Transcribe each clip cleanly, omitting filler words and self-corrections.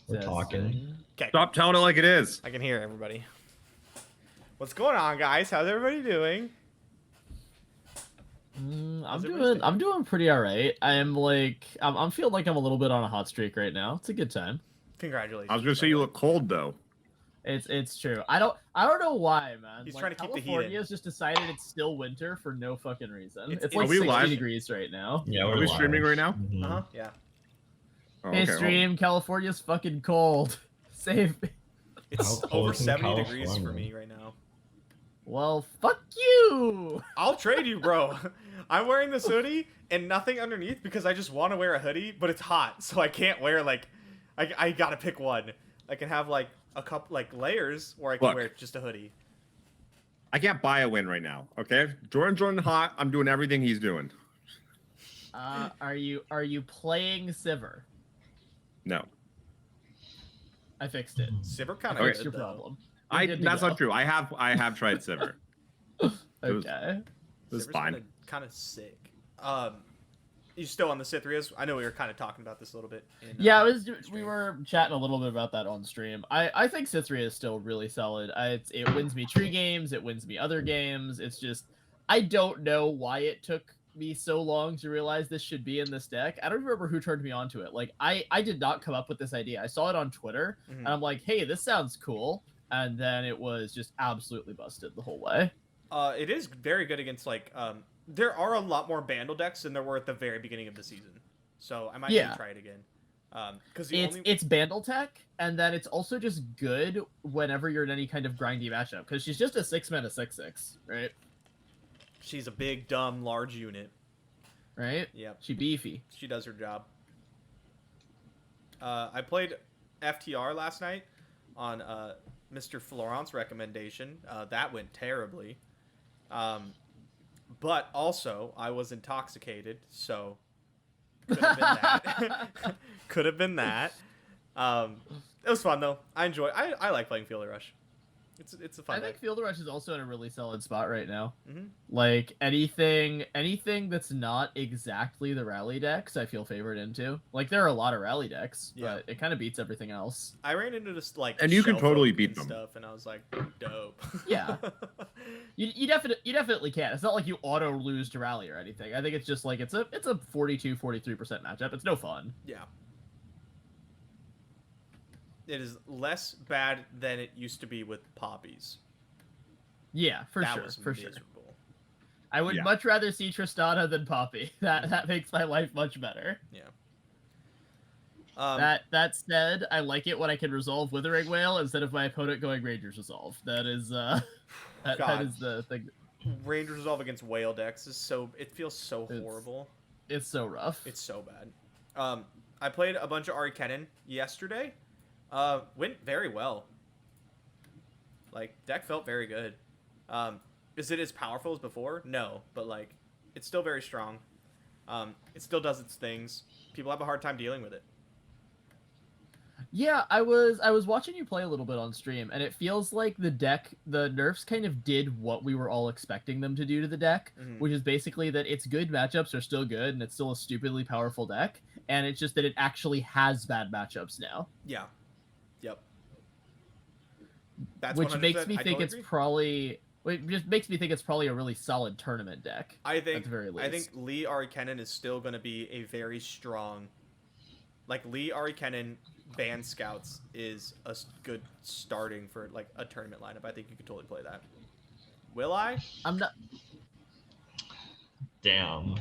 We're talking. Okay. Stop telling it like it is. I can hear everybody. What's going on, guys? How's everybody doing? I'm doing pretty alright. I'm feeling like I'm a little bit on a hot streak right now. It's a good time. Congratulations. I was gonna say you look cold though. It's true. I don't know why, man. He's like, trying to keep the heat in. California's just decided it's still winter for no fucking reason. It's like Are we 60 live? degrees right now. Yeah, Are we streaming right now? Mhm. Uh-huh. Yeah. Oh, Hey, okay, hold on. stream. California's fucking cold. Save me. It's How cold over is in 70 degrees for California? me right now. Well, fuck you. I'll trade you, bro. I'm wearing this hoodie and nothing underneath because I just want to wear a hoodie, but it's hot, so I can't wear like. I gotta pick one. I can have like a couple like layers, or I can Look. wear just a hoodie. I can't buy a win right now. Okay, Jordan hot. I'm doing everything he's doing. Are you playing Sivir? No, I fixed it. Sivir kind I of fixed good your though. problem. You're good to that's go. not true. I have tried Sivir. Okay. This is Sivir's fine. Kind of sick. You still on the Cythrias? I know we were kind of talking about this a little bit. Yeah, we stream. were chatting a little bit about that on stream. I think Cythria is still really solid. It wins me tree games, it wins me other games. It's just, I don't know why it took me so long to realize this should be in this deck. I don't remember who turned me onto it. Like, I did not come up with this idea. I saw it on Twitter, and I'm like, hey, this sounds cool. And then it was just absolutely busted the whole way. It is very good against like there are a lot more Bandle decks than there were at the very beginning of the season, so I might need to try it again. Because it's Bandle tech, and then it's also just good whenever you're in any kind of grindy matchup. Because she's just a 6-mana 6/6, right? She's a big, dumb, large unit. Right? Yep. She beefy. She does her job. I played FTR last night on Mr. Florent's recommendation. That went terribly. But also, I was intoxicated, so could have been that. Could have been that. It was fun though. I like playing Field Rush. It's a fun. I think deck. Field Rush is also in a really solid spot right now. Mm-hmm. Like anything that's not exactly the rally decks, I feel favored into. Like there are a lot of rally decks, but it kind of beats everything else. I ran into this like, And you can Shell totally Folk beat and them. stuff, and I was like, dope. Yeah. You definitely can. It's not like you auto lose to rally or anything. I think it's just like it's a 42-43% matchup. It's no fun. Yeah. It is less bad than it used to be with poppies. Yeah, for That sure. was For sure. miserable. I would much rather see Tristana than Poppy. That makes my life much better. Yeah. That said, I like it when I can resolve Withering Wail instead of my opponent going Rangers Resolve. That is that is the thing. Rangers Resolve against whale decks is it feels so horrible. It's so rough. It's so bad. I played a bunch of Ari Kennen yesterday. Went very well. Like, deck felt very good. Is it as powerful as before? No, but like, it's still very strong. It still does its things. People have a hard time dealing with it. Yeah, I was watching you play a little bit on stream, and it feels like the nerfs kind of did what we were all expecting them to do to the deck, which is basically that its good matchups are still good, and it's still a stupidly powerful deck, and it's just that it actually has bad matchups now. Yeah. Yep. That's which makes me I think totally it's agree. probably... It just makes me think it's probably a really solid tournament deck. I think at the very least. I think Lee Ari Kennen is still going to be a very strong. Like Lee Ari Kennen Band Scouts is a good starting for like a tournament lineup. I think you could totally play that. Will I? I'm not. Damn.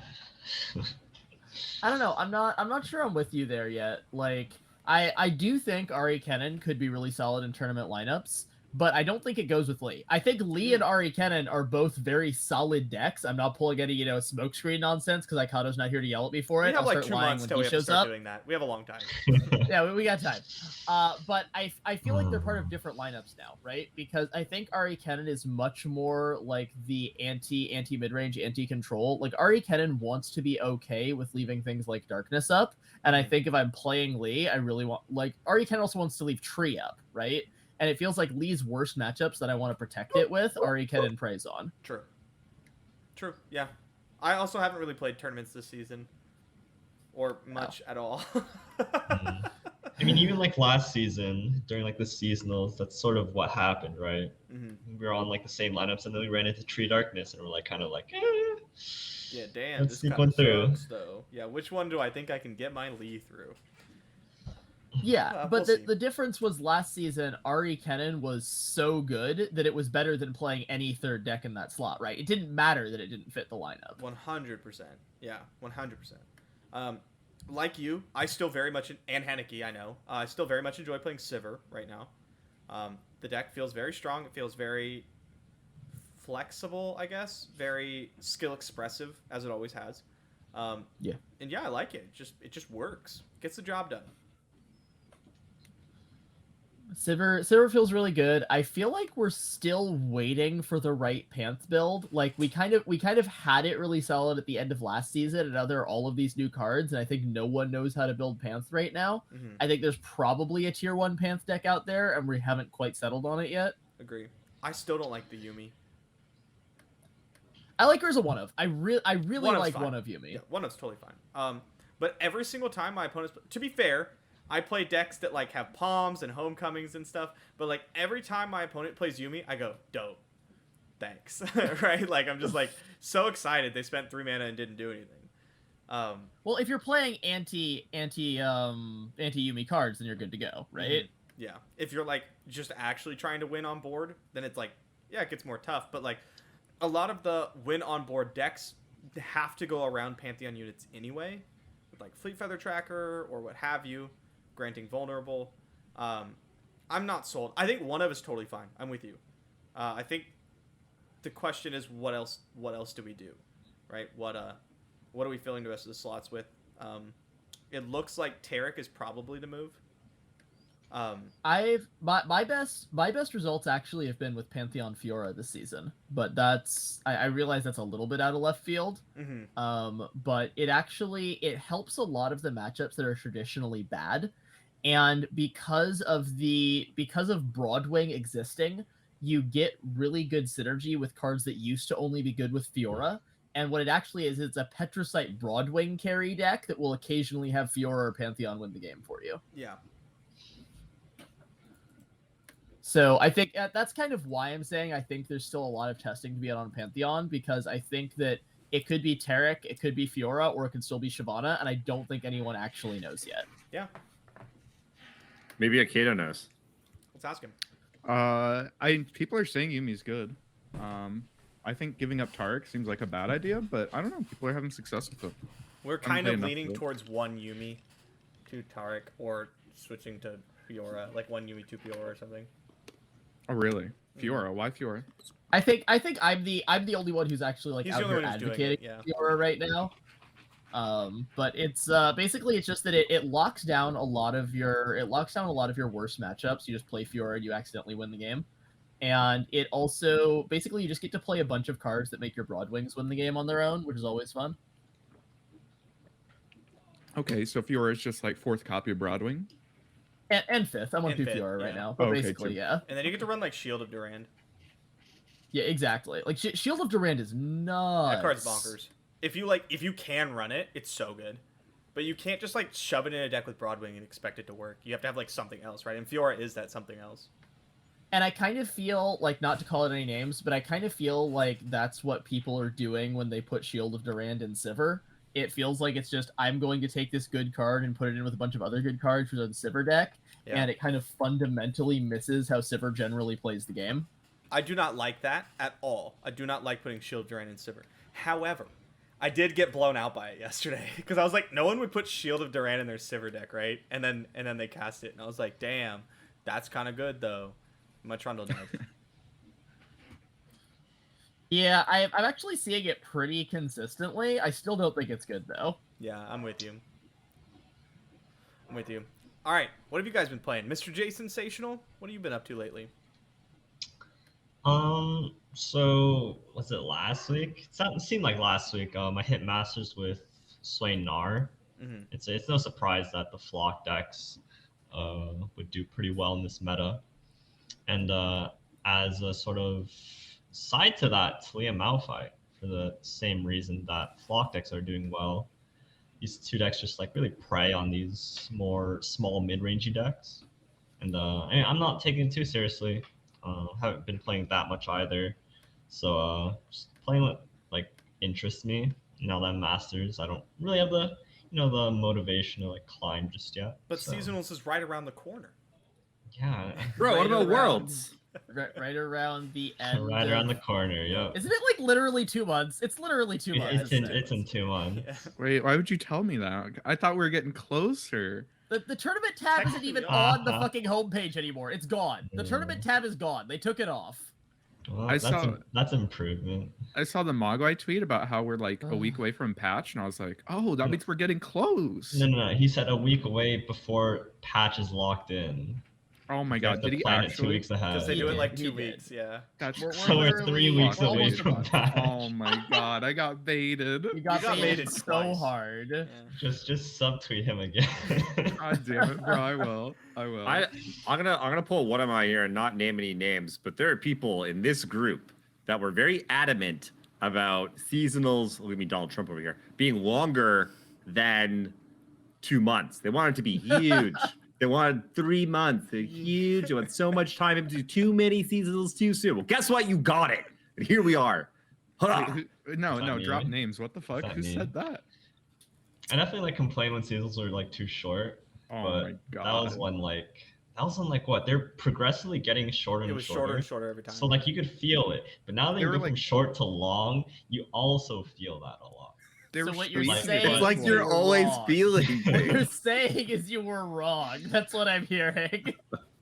I don't know. I'm not sure I'm with you there yet. Like I do think Ari Kennen could be really solid in tournament lineups. But I don't think it goes with Lee. I think Lee and Ari Kennen are both very solid decks. I'm not pulling any, smokescreen nonsense because Aikado's not here to yell at me for it. We have I'll like start 2 lying months when till he we have to shows start up. doing that. We have a long time. Yeah, we got time. But I feel like they're part of different lineups now, right? Because I think Ari Kennen is much more like the anti mid-range, anti-control. Like Ari Kennen wants to be okay with leaving things like Darkness up. And I think if I'm playing Lee, I really want Ari Kennen also wants to leave Tree up, right? And it feels like Lee's worst matchups that I want to protect it with, Ari Kennen preys on. True. Yeah. I also haven't really played tournaments this season, or much at all. I mean, even like last season, during like the seasonals, that's sort of what happened, right? Mm-hmm. We were on like the same lineups, and then we ran into Tree Darkness, and we're like kind of like, Yeah, damn, let's this sneak kind one of through. sucks, though. Yeah, which one do I think I can get my Lee through? Yeah, but We'll see. the difference was last season, Ari Kennen was so good that it was better than playing any third deck in that slot, right? It didn't matter that it didn't fit the lineup. 100%. Yeah, 100%. Like you, I still very much, and Haneke, I know, I still very much enjoy playing Sivir right now. The deck feels very strong. It feels very flexible, I guess. Very skill expressive, as it always has. Yeah. And yeah, I like it. It just works. Gets the job done. Sivir feels really good. I feel like we're still waiting for the right Panth build. Like we kind of had it really solid at the end of last season, and now there are all of these new cards, and I think no one knows how to build Panth right now. Mm-hmm. I think there's probably a tier 1 Panth deck out there, and we haven't quite settled on it yet. Agree. I still don't like the Yuumi. I like her as a one of. I really like fine. one of Yuumi. Yeah, one of's totally fine. But every single time my opponents, to be fair, I play decks that like have palms and homecomings and stuff. But like every time my opponent plays Yuumi, I go dope, thanks, right? Like I'm just like so excited they spent 3 mana and didn't do anything. Well, if you're playing anti Yuumi cards, then you're good to go, right? Mm-hmm. Yeah. If you're like just actually trying to win on board, then it's like yeah, it gets more tough. But like a lot of the win on board decks have to go around Pantheon units anyway, with like Fleet Feather Tracker or what have you, granting vulnerable. I'm not sold. I think one of is totally fine. I'm with you. I think the question is what else do we do, right? What are we filling the rest of the slots with? It looks like Taric is probably the move. My best results actually have been with Pantheon Fiora this season, but I realize that's a little bit out of left field. Mm-hmm. But it helps a lot of the matchups that are traditionally bad, and because of Broadwing existing, you get really good synergy with cards that used to only be good with Fiora. And what it actually is, it's a Petricite Broadwing carry deck that will occasionally have Fiora or Pantheon win the game for you. Yeah. So I think that's kind of why I'm saying I think there's still a lot of testing to be done on Pantheon, because I think that it could be Taric, it could be Fiora, or it could still be Shyvana, and I don't think anyone actually knows yet. Yeah. Maybe Akato knows. Let's ask him. People are saying Yumi's good. I think giving up Taric seems like a bad idea, but I don't know. People are having success with it. We're kind of leaning towards one Yuumi, 2 Taric, or switching to Fiora, like 1 Yuumi, 2 Fiora or something. Oh really? Fiora? Why Fiora? I think I'm the only one who's actually like He's out the only here one who's doing advocating it, yeah. Fiora right now. But it's basically it's just that it locks down a lot of your worst matchups. You just play Fiora and you accidentally win the game. And it also basically you just get to play a bunch of cards that make your Broadwings win the game on their own, which is always fun. Okay, so Fiora is just like 4th copy of Broadwing. And 5th. I'm on 2 5th, Fiora right yeah. now. But Okay, basically, 2. yeah. And then you get to run like Shield of Durand. Yeah, exactly. Like Shield of Durand is nuts. That card's bonkers. If you can run it, it's so good. But you can't just like shove it in a deck with Broadwing and expect it to work. You have to have like something else, right? And Fiora is that something else. And I kind of feel like, not to call it any names, but I kind of feel like that's what people are doing when they put Shield of Durand in Sivir. It feels like it's just, I'm going to take this good card and put it in with a bunch of other good cards for the Sivir deck, Yeah. and it kind of fundamentally misses how Sivir generally plays the game. I do not like that at all. I do not like putting Shield of Durand in Sivir. However, I did get blown out by it yesterday because I was like, no one would put Shield of Durand in their Sivir deck, right? And then they cast it, and I was like, damn, that's kind of good though. My Trundle died. Yeah, I'm actually seeing it pretty consistently. I still don't think it's good though. Yeah, I'm with you. All right, what have you guys been playing? Mr. J Sensational, what have you been up to lately? So was it last week? It seemed like last week. I hit Masters with Swain Nar. Mm-hmm. It's no surprise that the Flock decks would do pretty well in this meta. And as a sort of side to that, Taliyah malphite, for the same reason that Flock decks are doing well. these two decks just like really prey on these more small mid-rangey decks, and I'm not taking it too seriously. Haven't been playing that much either, so just playing what like interests me. Now that I'm Masters, I don't really have the the motivation to like climb just yet. But so. seasonals is right around the corner. Yeah. Bro, what about Worlds? Right around the end. Right around the corner, yep. Isn't it like literally 2 months? It's literally 2 months. It's in 2 months. Yeah. Wait, why would you tell me that? I thought we were getting closer. The tournament tab isn't even on the fucking homepage anymore. It's gone. The tournament tab is gone. They took it off. Well, I that's improvement. I saw the Mogwai tweet about how we're like a week away from patch, and I was like, oh, that means we're getting close. No. He said a week away before patch is locked in. Oh my god, did he plan it actually? 2 weeks ahead? Because they do it like He 2 did. weeks, yeah. That's So we're 3 weeks we're away almost a from month. patch. Oh my god, I got baited. You got got baited baited so twice. hard. Yeah. Just subtweet him again. God damn it, bro! I will. I'm gonna pull one of my here and not name any names, but there are people in this group that were very adamant about seasonals. Look at me, Donald Trump over here, being longer than 2 months. They want it to be huge. They wanted 3 months. They're huge. They want so much time into too many seasonals too soon. Well, guess what? You got it. And here we are. Huh. No, Is that drop me? names. What the fuck? that Who me? said that? I definitely like complain when seasons are like too short. Oh but my god. that was when like what? They're progressively getting shorter It and was shorter. shorter and shorter every time. So like you could feel it, but now that They you were, go from like- short to long, you also feel that a lot. They So were what you're squeezing saying it. It's like is you're you were always wrong. feeling What you're things. saying is you were wrong. That's what I'm hearing.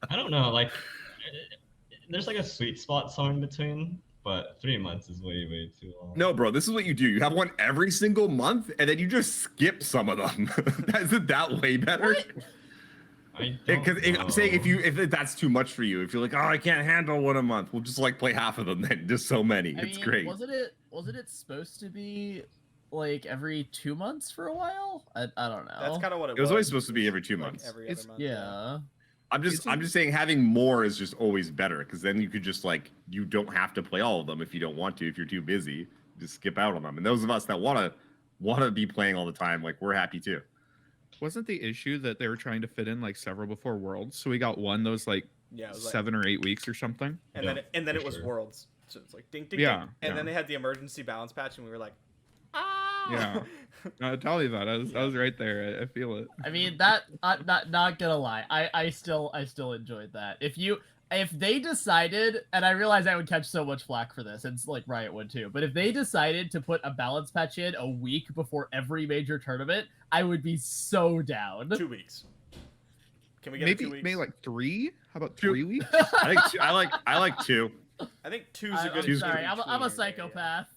I don't know, like there's like a sweet spot somewhere in between, but 3 months is way too long. No, bro, this is what you do. You have one every single month, and then you just skip some of them. Isn't that way better? I don't Because I'm saying know. if that's too much for you, if you're like, oh, I can't handle one a month, we'll just like play half of them then. Just so many. I It's mean, great. Wasn't it supposed to be like every 2 months for a while? I don't know. That's kind of what it was. It was always supposed to be every 2 Like months. every It's- other month. Yeah. I'm just saying having more is just always better because then you could just like you don't have to play all of them if you don't want to. If you're too busy, just skip out on them. And those of us that wanna be playing all the time, like we're happy too. Wasn't the issue that they were trying to fit in like several before Worlds? So we got one that was like Yeah, it was like, 7 or 8 weeks or something. and Yeah, then for it was sure. Worlds. So it's like ding ding Yeah, ding. And yeah. then they had the emergency balance patch, and we were like, ah. Yeah. No, tell you that. I was right there. I feel it. I mean that not gonna lie. I still enjoyed that. If they decided, and I realize I would catch so much flack for this, and it's like Riot would too, but if they decided to put a balance patch in a week before every major tournament, I would be so down. 2 weeks. Can we get Maybe 2 weeks? maybe like 3. How about 2 3 weeks? I think I like two. I think two's a good. I'm sorry, in I'm a between. psychopath.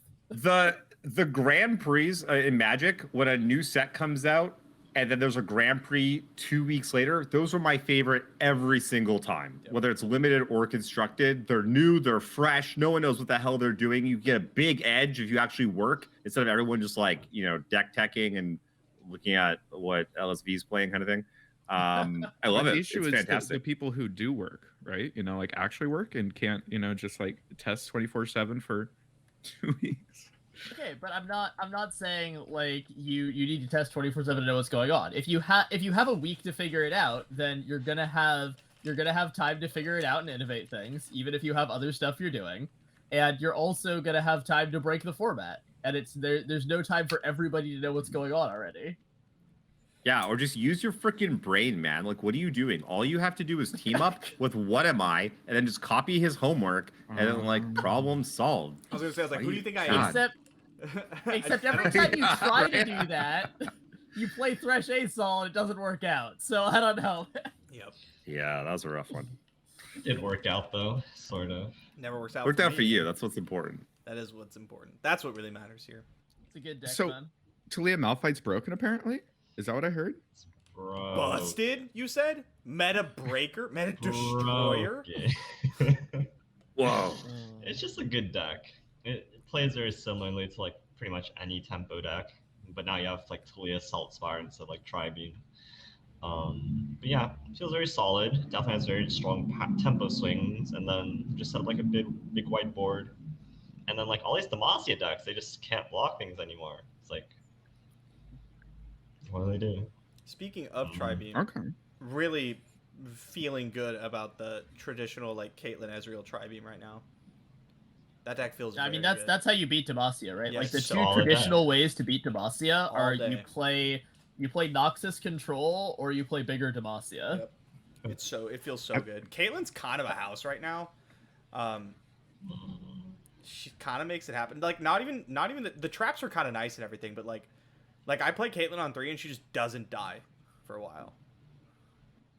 The Grand Prix in Magic, when a new set comes out, and then there's a Grand Prix 2 weeks later, those are my favorite every single time. Yep. Whether it's limited or constructed, they're new, they're fresh. No one knows what the hell they're doing. You get a big edge if you actually work instead of everyone just like deck teching and looking at what LSV's playing kind of thing. I love The it. issue It's is the fantastic. people who do work, right? Like actually work and can't, just like test 24/7 for 2 weeks. Okay, but I'm not saying like you need to test 24/7 to know what's going on. If you have a week to figure it out, then you're gonna have time to figure it out and innovate things, even if you have other stuff you're doing, and you're also gonna have time to break the format. And there's no time for everybody to know what's going on already. Yeah, or just use your freaking brain, man. Like, what are you doing? All you have to do is team up with What Am I, and then just copy his homework, and then like problem solved. I was gonna say, I was like, who do you think I God. am? Except I every don't- time you try to do that, you play Thresh Asol and it doesn't work out. So I don't know. Yep. Yeah, that was a rough one. It did work out though, sort of. Never works out. Worked out for me. you. That's what's important. That is what's important. That's what really matters here. It's a good deck, So- man. Taliyah Malphite's broken apparently. Is that what I heard? Bro. Busted, you said? Meta breaker? Meta destroyer? Broken. Whoa. It's just a good deck. It plays very similarly to like pretty much any tempo deck, but now you have like Taliyah Saltspire instead of like Tribeam. But yeah, feels very solid. Definitely has very strong tempo swings, and then just set up like a big white board. And then like all these Demacia decks, they just can't block things anymore. It's like What do they do? Speaking of Mm. Tri-Beam, Okay. really feeling good about the traditional like Caitlyn Ezreal Tri-Beam right now. That deck feels. I mean, very good. that's how you beat Demacia, right? Yes, Like the two solid traditional ways to beat Demacia All are day. you play Noxus Control or you play bigger Demacia. Yep. It feels so good. Caitlyn's kind of a house right now. She kind of makes it happen. Like not even the traps are kind of nice and everything, but like I play Caitlyn on 3 and she just doesn't die for a while.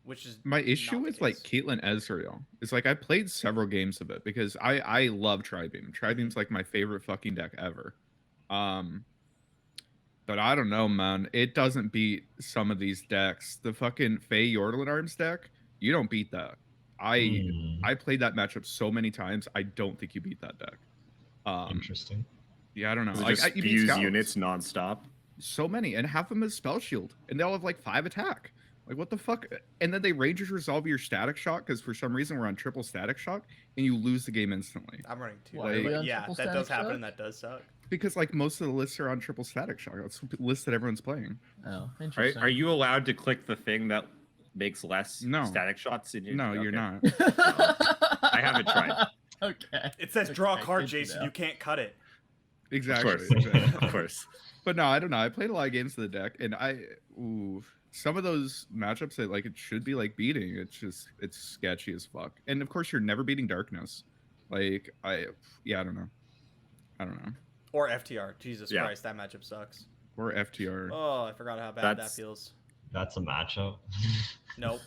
Which is My issue with like Caitlyn Ezreal is like I played several games of it because I love Tri-Beam. Tri-Beam's like my favorite fucking deck ever. But I don't know, man. It doesn't beat some of these decks. The fucking Faye Yordle Arms deck, you don't beat that. I played that matchup so many times. I don't think you beat that deck. Interesting. Yeah, I don't know. Does it Like, just you beat use Scouts. units nonstop? So many, and half of them is Spell Shield, and they all have like 5 attack. Like, what the fuck? And then they Rangers resolve your Static Shock because for some reason we're on triple Static Shock, and you lose the game instantly. I'm running 2. Why are we But on yeah, triple that does Static happen Shock? and that does suck. Because like most of the lists are on triple Static Shock. That's the list that everyone's playing. Oh, interesting. Are you allowed to click the thing that makes less No. static shots in your? No, you're Okay. not. I haven't tried. Okay. It says draw a Okay, card, good to Jason. know. You can't cut it. Exactly. Of course. exactly. Of course. But no, I don't know. I played a lot of games of the deck, and some of those matchups that like it should be like beating. It's sketchy as fuck. And of course, you're never beating Darkness. Like I don't know. Or FTR. Jesus Yeah. Christ, that matchup sucks. Or FTR. Oh, I forgot how bad that That's- feels. That's a matchup. Nope,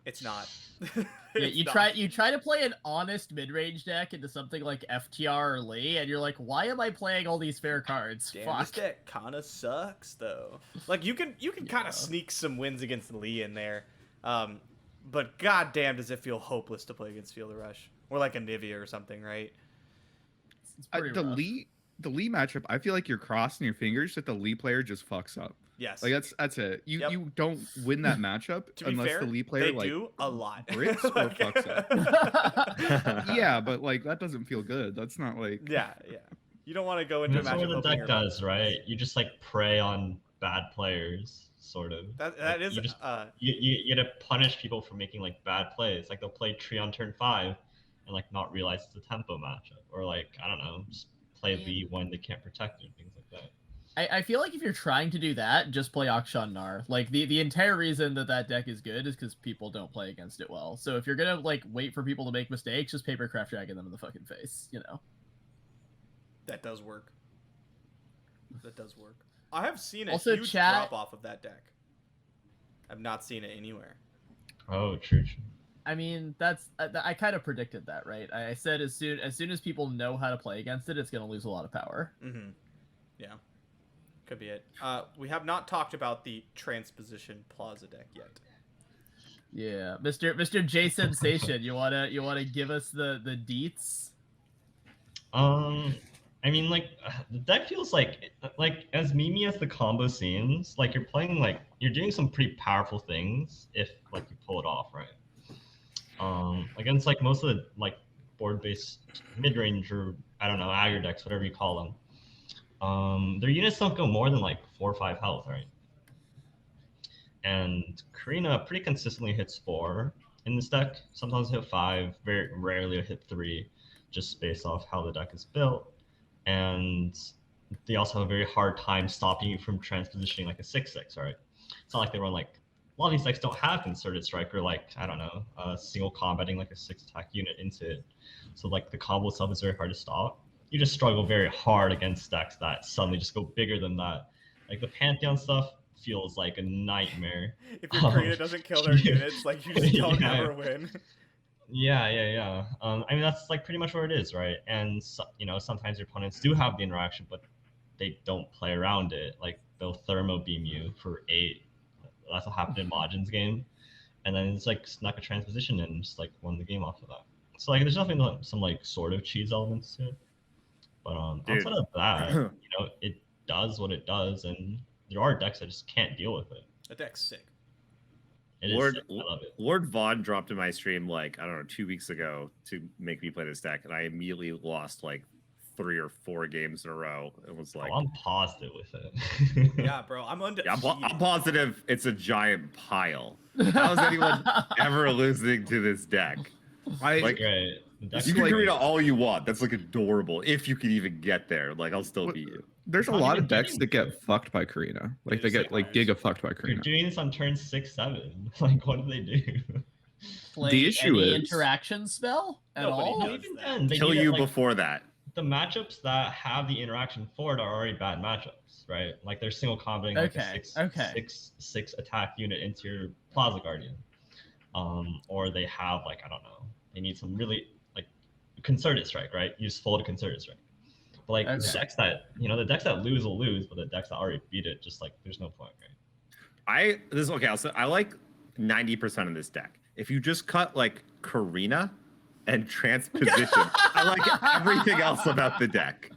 it's not. Yeah, It's you not. try to play an honest mid-range deck into something like FTR or Lee, and you're like, why am I playing all these fair cards? Damn, Fuck. this deck kind of sucks though. Like you can kind Yeah. of sneak some wins against Lee in there, but goddamn, does it feel hopeless to play against Field of Rush or like a Nivea or something, right? It's pretty The rough. Lee matchup, I feel like you're crossing your fingers that the Lee player just fucks up. Yes. Like that's it. Yep. You don't win that matchup To be unless fair, the Lee player they like do a lot. bricks or Like- fucks up. Yeah, but like that doesn't feel good. That's not like yeah. You don't want to go into a That's matchup what the hoping deck you're- does, right? You just like prey on bad players, sort of. That Like, is you, just, you get to punish people for making like bad plays. Like they'll play tree on turn 5 and like not realize it's a tempo matchup, or like I don't know, just play Lee when they can't protect it, things like that. I feel like if you're trying to do that, just play Akshan Nar. Like the entire reason that deck is good is because people don't play against it well. So if you're gonna like wait for people to make mistakes, just Papercraft Dragon them in the fucking face. You know. That does work. That does work. I have seen a Also, huge chat- drop off of that deck. I've not seen it anywhere. Oh, true. I mean, that's I kind of predicted that, right? I said as soon as people know how to play against it, it's gonna lose a lot of power. Mm-hmm. Yeah. Could be it. We have not talked about the Transposition Plaza deck yet. Yeah, Mr. J Sensation, you wanna give us the deets? I mean, like the deck feels like as memey as the combo seems, like you're playing like you're doing some pretty powerful things if like you pull it off, right? Against like most of the like board-based mid-range or I don't know aggro decks, whatever you call them. Their units don't go more than like 4 or 5 health, right? And Karina pretty consistently hits 4 in this deck. Sometimes hit 5, very rarely hit 3, just based off how the deck is built. And they also have a very hard time stopping you from transpositioning like a 6/6, right? It's not like they run like a lot of these decks don't have concerted strike or like I don't know, single combating like a 6 attack unit into it. So like the combo itself is very hard to stop. You just struggle very hard against decks that suddenly just go bigger than that. Like the Pantheon stuff feels like a nightmare. If your Karina doesn't kill their units, like you just don't Yeah. ever win. Yeah. I mean that's like pretty much where it is, right? And so, you know, sometimes your opponents do have the interaction, but they don't play around it. Like they'll thermo beam you for 8. That's what happened in Majin's game, and then it's like snuck a transposition and just like won the game off of that. So like there's definitely like, some like sort of cheese elements to it, but Dude. outside of that, you know, it does what it does, and there are decks that just can't deal with it. That deck's sick. It is Lord, sick. I love it. Lord Vaughn dropped in my stream like I don't know 2 weeks ago to make me play this deck, and I immediately lost like 3 or 4 games in a row. It was like, I'm positive with it. Yeah, bro, I'm undefeated. I'm positive it's a giant pile. How is anyone ever losing to this deck? Like, great. You can Karina all you want. That's like adorable. If you could even get there, like I'll still beat you. There's a lot of decks that get fucked by Karina. Like they get like giga fucked by Karina. You're doing this on turn 6, 7. Like, what do they do? The issue is interaction spell at all. Then, kill you before that. The matchups that have the interaction for it are already bad matchups, right? Like they're single comboing like a 6 attack unit into your Plaza Guardian, or they have like I don't know. They need some really like concerted strike, right? You just fold a concerted strike. But like the decks that the decks that lose will lose, but the decks that already beat it, just like there's no point, right? I like 90% of this deck. If you just cut like Karina and Transposition, I like everything else about the deck.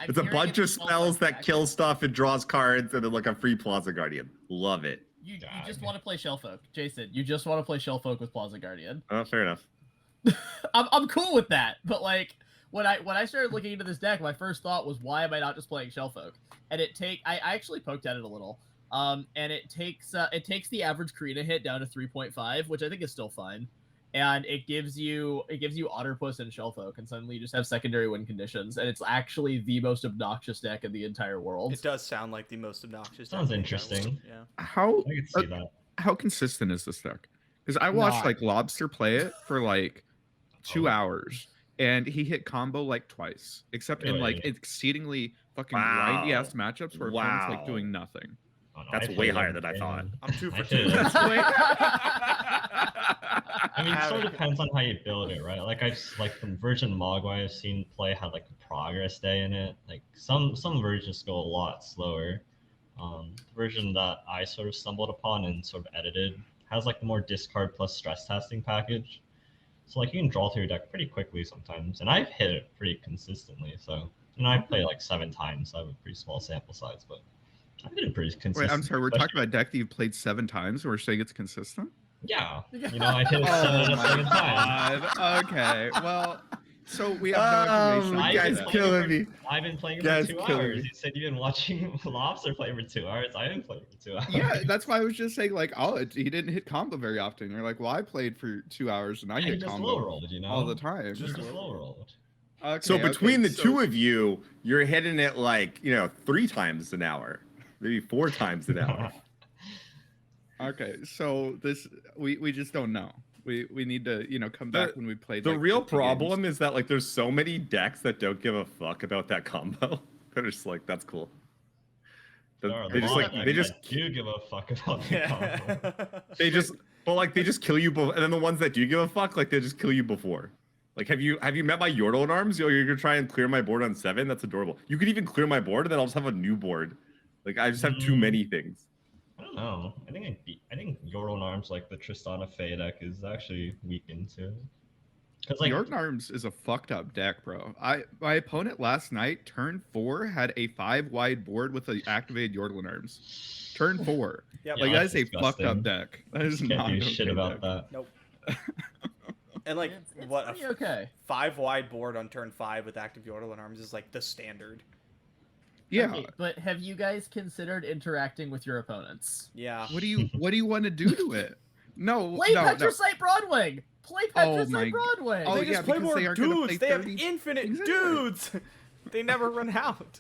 It's a bunch of spells that kill stuff and draws cards, and then like a free Plaza Guardian. Love it. You just want to play Shellfolk, Jason. You just want to play Shellfolk with Plaza Guardian. Oh, fair enough. I'm cool with that, but like when I started looking into this deck, my first thought was, why am I not just playing Shellfolk? And I actually poked at it a little, and it takes the average Karina hit down to 3.5, which I think is still fine, and it gives you Otterpuss and Shellfolk, and suddenly you just have secondary win conditions, and it's actually the most obnoxious deck in the entire world. It does sound like the most obnoxious. Sounds interesting. Yeah. How I can see that. How consistent is this deck? Because I watched like Lobster play it for like 2 hours, and he hit combo like twice, except in like exceedingly fucking grindy ass matchups where opponents like doing nothing. Oh, no, That's way higher than I thought. I'm 2 for 2. I mean, it sort of depends on how you build it, right? Like the version Mogwai I've seen play had like a progress day in it. Like some versions go a lot slower. The version that I sort of stumbled upon and sort of edited has like the more discard plus stress testing package. So like you can draw through your deck pretty quickly sometimes, and I've hit it pretty consistently. So I play like 7 times. So I have a pretty small sample size, but I've been pretty consistent. Wait, I'm sorry. We're talking about a deck that you've played 7 times, and we're saying it's consistent. Yeah, I hit it 7 out of 7 times. Okay, well, so we have no information. You guys killing me. I've been playing for 2 hours. You said you've been watching Lobster play for 2 hours. I've been playing for 2 hours. Yeah, that's why I was just saying like, oh, he didn't hit combo very often. You're like, well, I played for 2 hours and I hit combo low rolled, all the time. Just low rolled. Okay, so between the two of you, you're hitting it like 3 times an hour, maybe 4 times an hour. Okay, so this we just don't know. We need to come back when we play. The real problem is that like there's so many decks that don't give a fuck about that combo. They're just like, that's cool. They just do give a fuck about the combo. They just kill you, and then the ones that do give a fuck, like they just kill you before. Like, have you met my Yordle in arms? You're gonna try and clear my board on 7? That's adorable. You could even clear my board, and then I'll just have a new board. Like I just have too many things. I don't know. I think Yordle in arms, like the Tristana Fae deck, is actually weakened too. Because like Yordle in arms is a fucked up deck, bro. My opponent last night, turn 4, had a 5 wide board with an activated Yordle in arms. Turn 4. Yeah, like that is a fucked up deck. That is can't not do okay shit about that. Nope. And like It's what okay. 5 wide board on turn 5 with active Yordle in arms is like the standard. Yeah. Okay, but have you guys considered interacting with your opponents? Yeah. What do you want to do to it? No. Play no, Petrocite Broadwing. Play Petrocite Broadwing. Oh, They just play more dudes. They have infinite dudes. They never run out.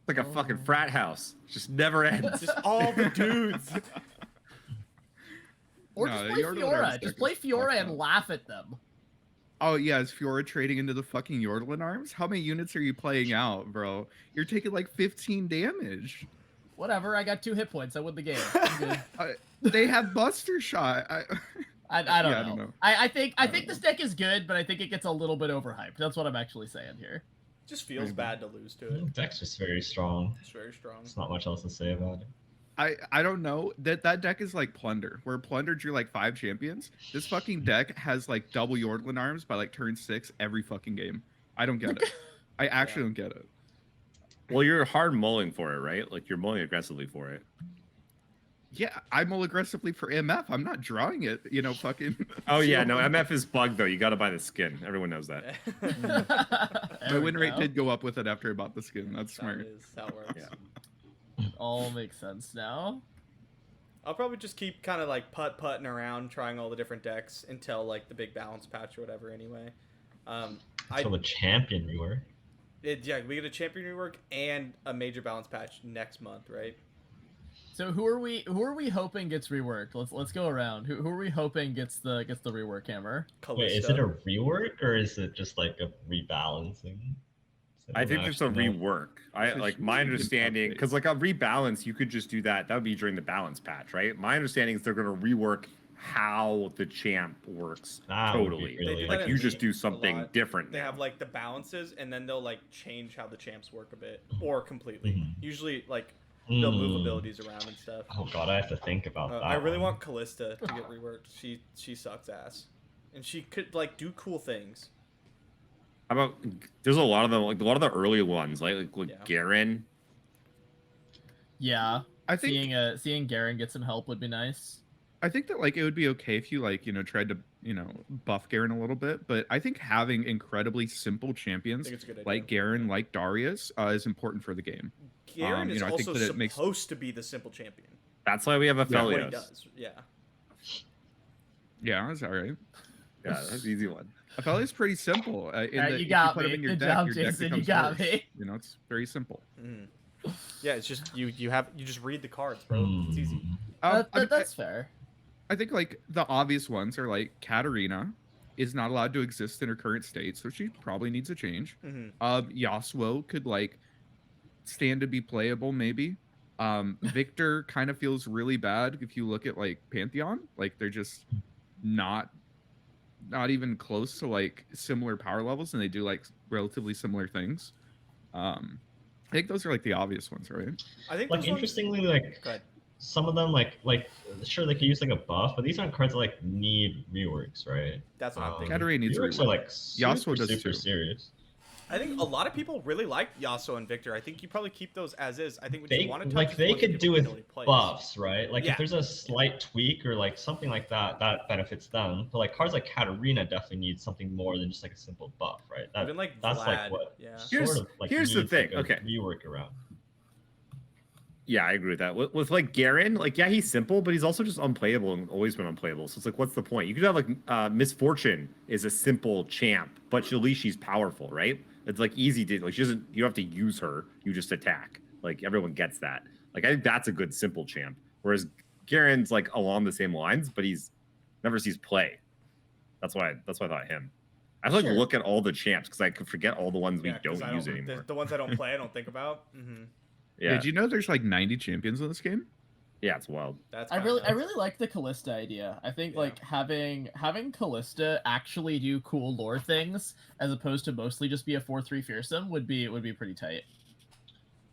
Like a fucking frat house. Just never ends. Just all the dudes. Or No, just play Yordle Fiora. Arms Just deck play is Fiora fucked and up. laugh at them. Oh yeah, is Fiora trading into the fucking Yordle in arms? How many units are you playing out, bro? You're taking like 15 damage. Whatever, I got 2 hit points. I win the game. I'm good. They have Buster Shot. I don't know. I think know. this deck is good, but I think it gets a little bit overhyped. That's what I'm actually saying here. Just feels bad to lose to it. Deck's just very strong. It's very strong. There's not much else to say about it. I don't know. That deck is like Plunder, where Plunder drew like 5 champions. This fucking deck has like double Yordle in arms by like turn 6 every fucking game. I don't get it. I actually don't get it. Well, you're hard mulling for it, right? Like you're mulling aggressively for it. Yeah, I'm all aggressively for MF. I'm not drawing it, you know, fucking. Oh yeah, no, MF is bugged though. You got to buy the skin. Everyone knows that. My win rate did go up with it after I bought the skin. That's smart. That is how it works. Yeah. All makes sense now. I'll probably just keep kind of like putting around, trying all the different decks until like the big balance patch or whatever. Anyway, Until the champion rework. Yeah, we get a champion rework and a major balance patch next month, right? So who are we hoping gets reworked? Let's go around. Who are we hoping gets the rework hammer? Wait, is it a rework or is it just like a rebalancing? I think it's a rework. I like my understanding, because like a rebalance, you could just do that. That would be during the balance patch, right? My understanding is they're going to rework how the champ works. Totally. Really like you just do something different. They have like the balances, and then they'll like change how the champs work a bit, or completely. Usually, like they'll move abilities around and stuff. Oh god, I have to think about that. I really want Callista to get reworked. She sucks ass, and she could like do cool things. How about there's a lot of them, like a lot of the early ones, like Garen. Yeah, I think seeing Garen get some help would be nice. I think that like it would be okay if you like, you know, tried to, you know, buff Garen a little bit, but I think having incredibly simple champions like Garen, like Darius, is important for the game. Garen is also supposed to be the simple champion. That's why we have Aphelios. What he does. Yeah, that's all right. Yeah, that's an easy one. Aphelios is pretty simple. You got me. Good job, Jason. You got me. You know, it's very simple. Yeah, it's just you just read the cards, bro. It's easy. That's fair. I think like the obvious ones are like Katarina is not allowed to exist in her current state, so she probably needs a change. Yasuo could like stand to be playable maybe. Victor kind of feels really bad if you look at like Pantheon, like they're just not even close to like similar power levels, and they do like relatively similar things. I think those are like the obvious ones, right? I think like interestingly, like some of them like sure they could use like a buff, but these aren't cards that like need reworks, right? That's what I'm thinking. Katarina needs reworks are like Yasuo does super too. serious. I think a lot of people really like Yasuo and Victor. I think you probably keep those as is. I think what They you want to touch like is they ones that could do people with play. buffs, right? Like Yeah. if there's a slight tweak or like something like that, that benefits them. But like cards like Katarina definitely need something more than just like a simple buff, right? That, Even like that's Vlad, like what Here's sort of like the needs, thing. like, a Okay. rework around. Yeah, I agree with that. With like Garen, like yeah, he's simple, but he's also just unplayable and always been unplayable. So it's like, what's the point? You could have like Misfortune is a simple champ, but at least she's powerful, right? It's like easy to like she doesn't. You don't have to use her. You just attack. Like everyone gets that. Like I think that's a good simple champ. Whereas Garen's like along the same lines, but he's never sees play. That's why I thought him. I have to like look at all the champs because I could forget all the ones we don't use anymore. The ones I don't play, I don't think about. Yeah. Did you know there's like 90 champions in this game? Yeah, it's wild. I really like the Callista idea. I think like having Callista actually do cool lore things as opposed to mostly just be a 4/3 fearsome would be pretty tight.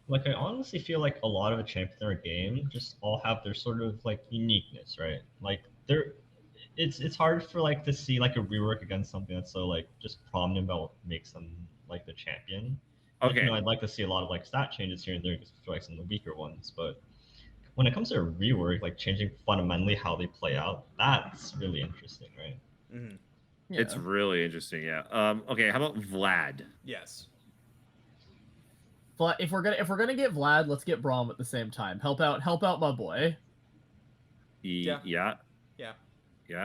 Like I honestly feel like a lot of the champions in our game just all have their sort of like uniqueness, right? Like it's hard for like to see like a rework against something that's so like just prominent about what makes them like the champion. Like, Okay. you know, I'd like to see a lot of like stat changes here and there just for like some of the weaker ones, but when it comes to a rework, like changing fundamentally how they play out, that's really interesting, right? Yeah. It's really interesting. Yeah. Okay. How about Vlad? Yes. If we're gonna get Vlad, let's get Braum at the same time. Help out my boy. Yeah.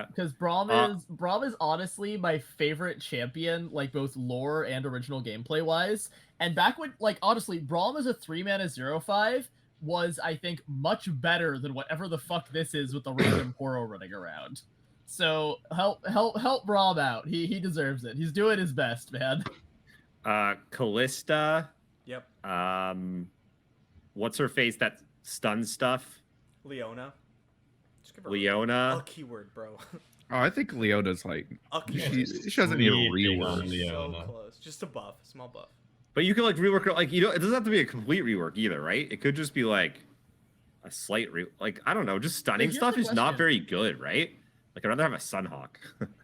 Because Braum is honestly my favorite champion, like both lore and original gameplay wise. And back when, like honestly, Braum as a 3-mana 0/5 was, I think, much better than whatever the fuck this is with the random Poro running around. So help Braum out. He deserves it. He's doing his best, man. Callista. Yep. What's her face? That stun stuff. Leona. Just give her Leona. a keyword, bro. Oh, I think Leona's like A she doesn't need a rework. So close. Just a buff, small buff. But you can like rework it. Like it doesn't have to be a complete rework either, right? It could just be like a slight like I don't know, just stunning stuff is not very good, right? Like I'd rather have a Sunhawk.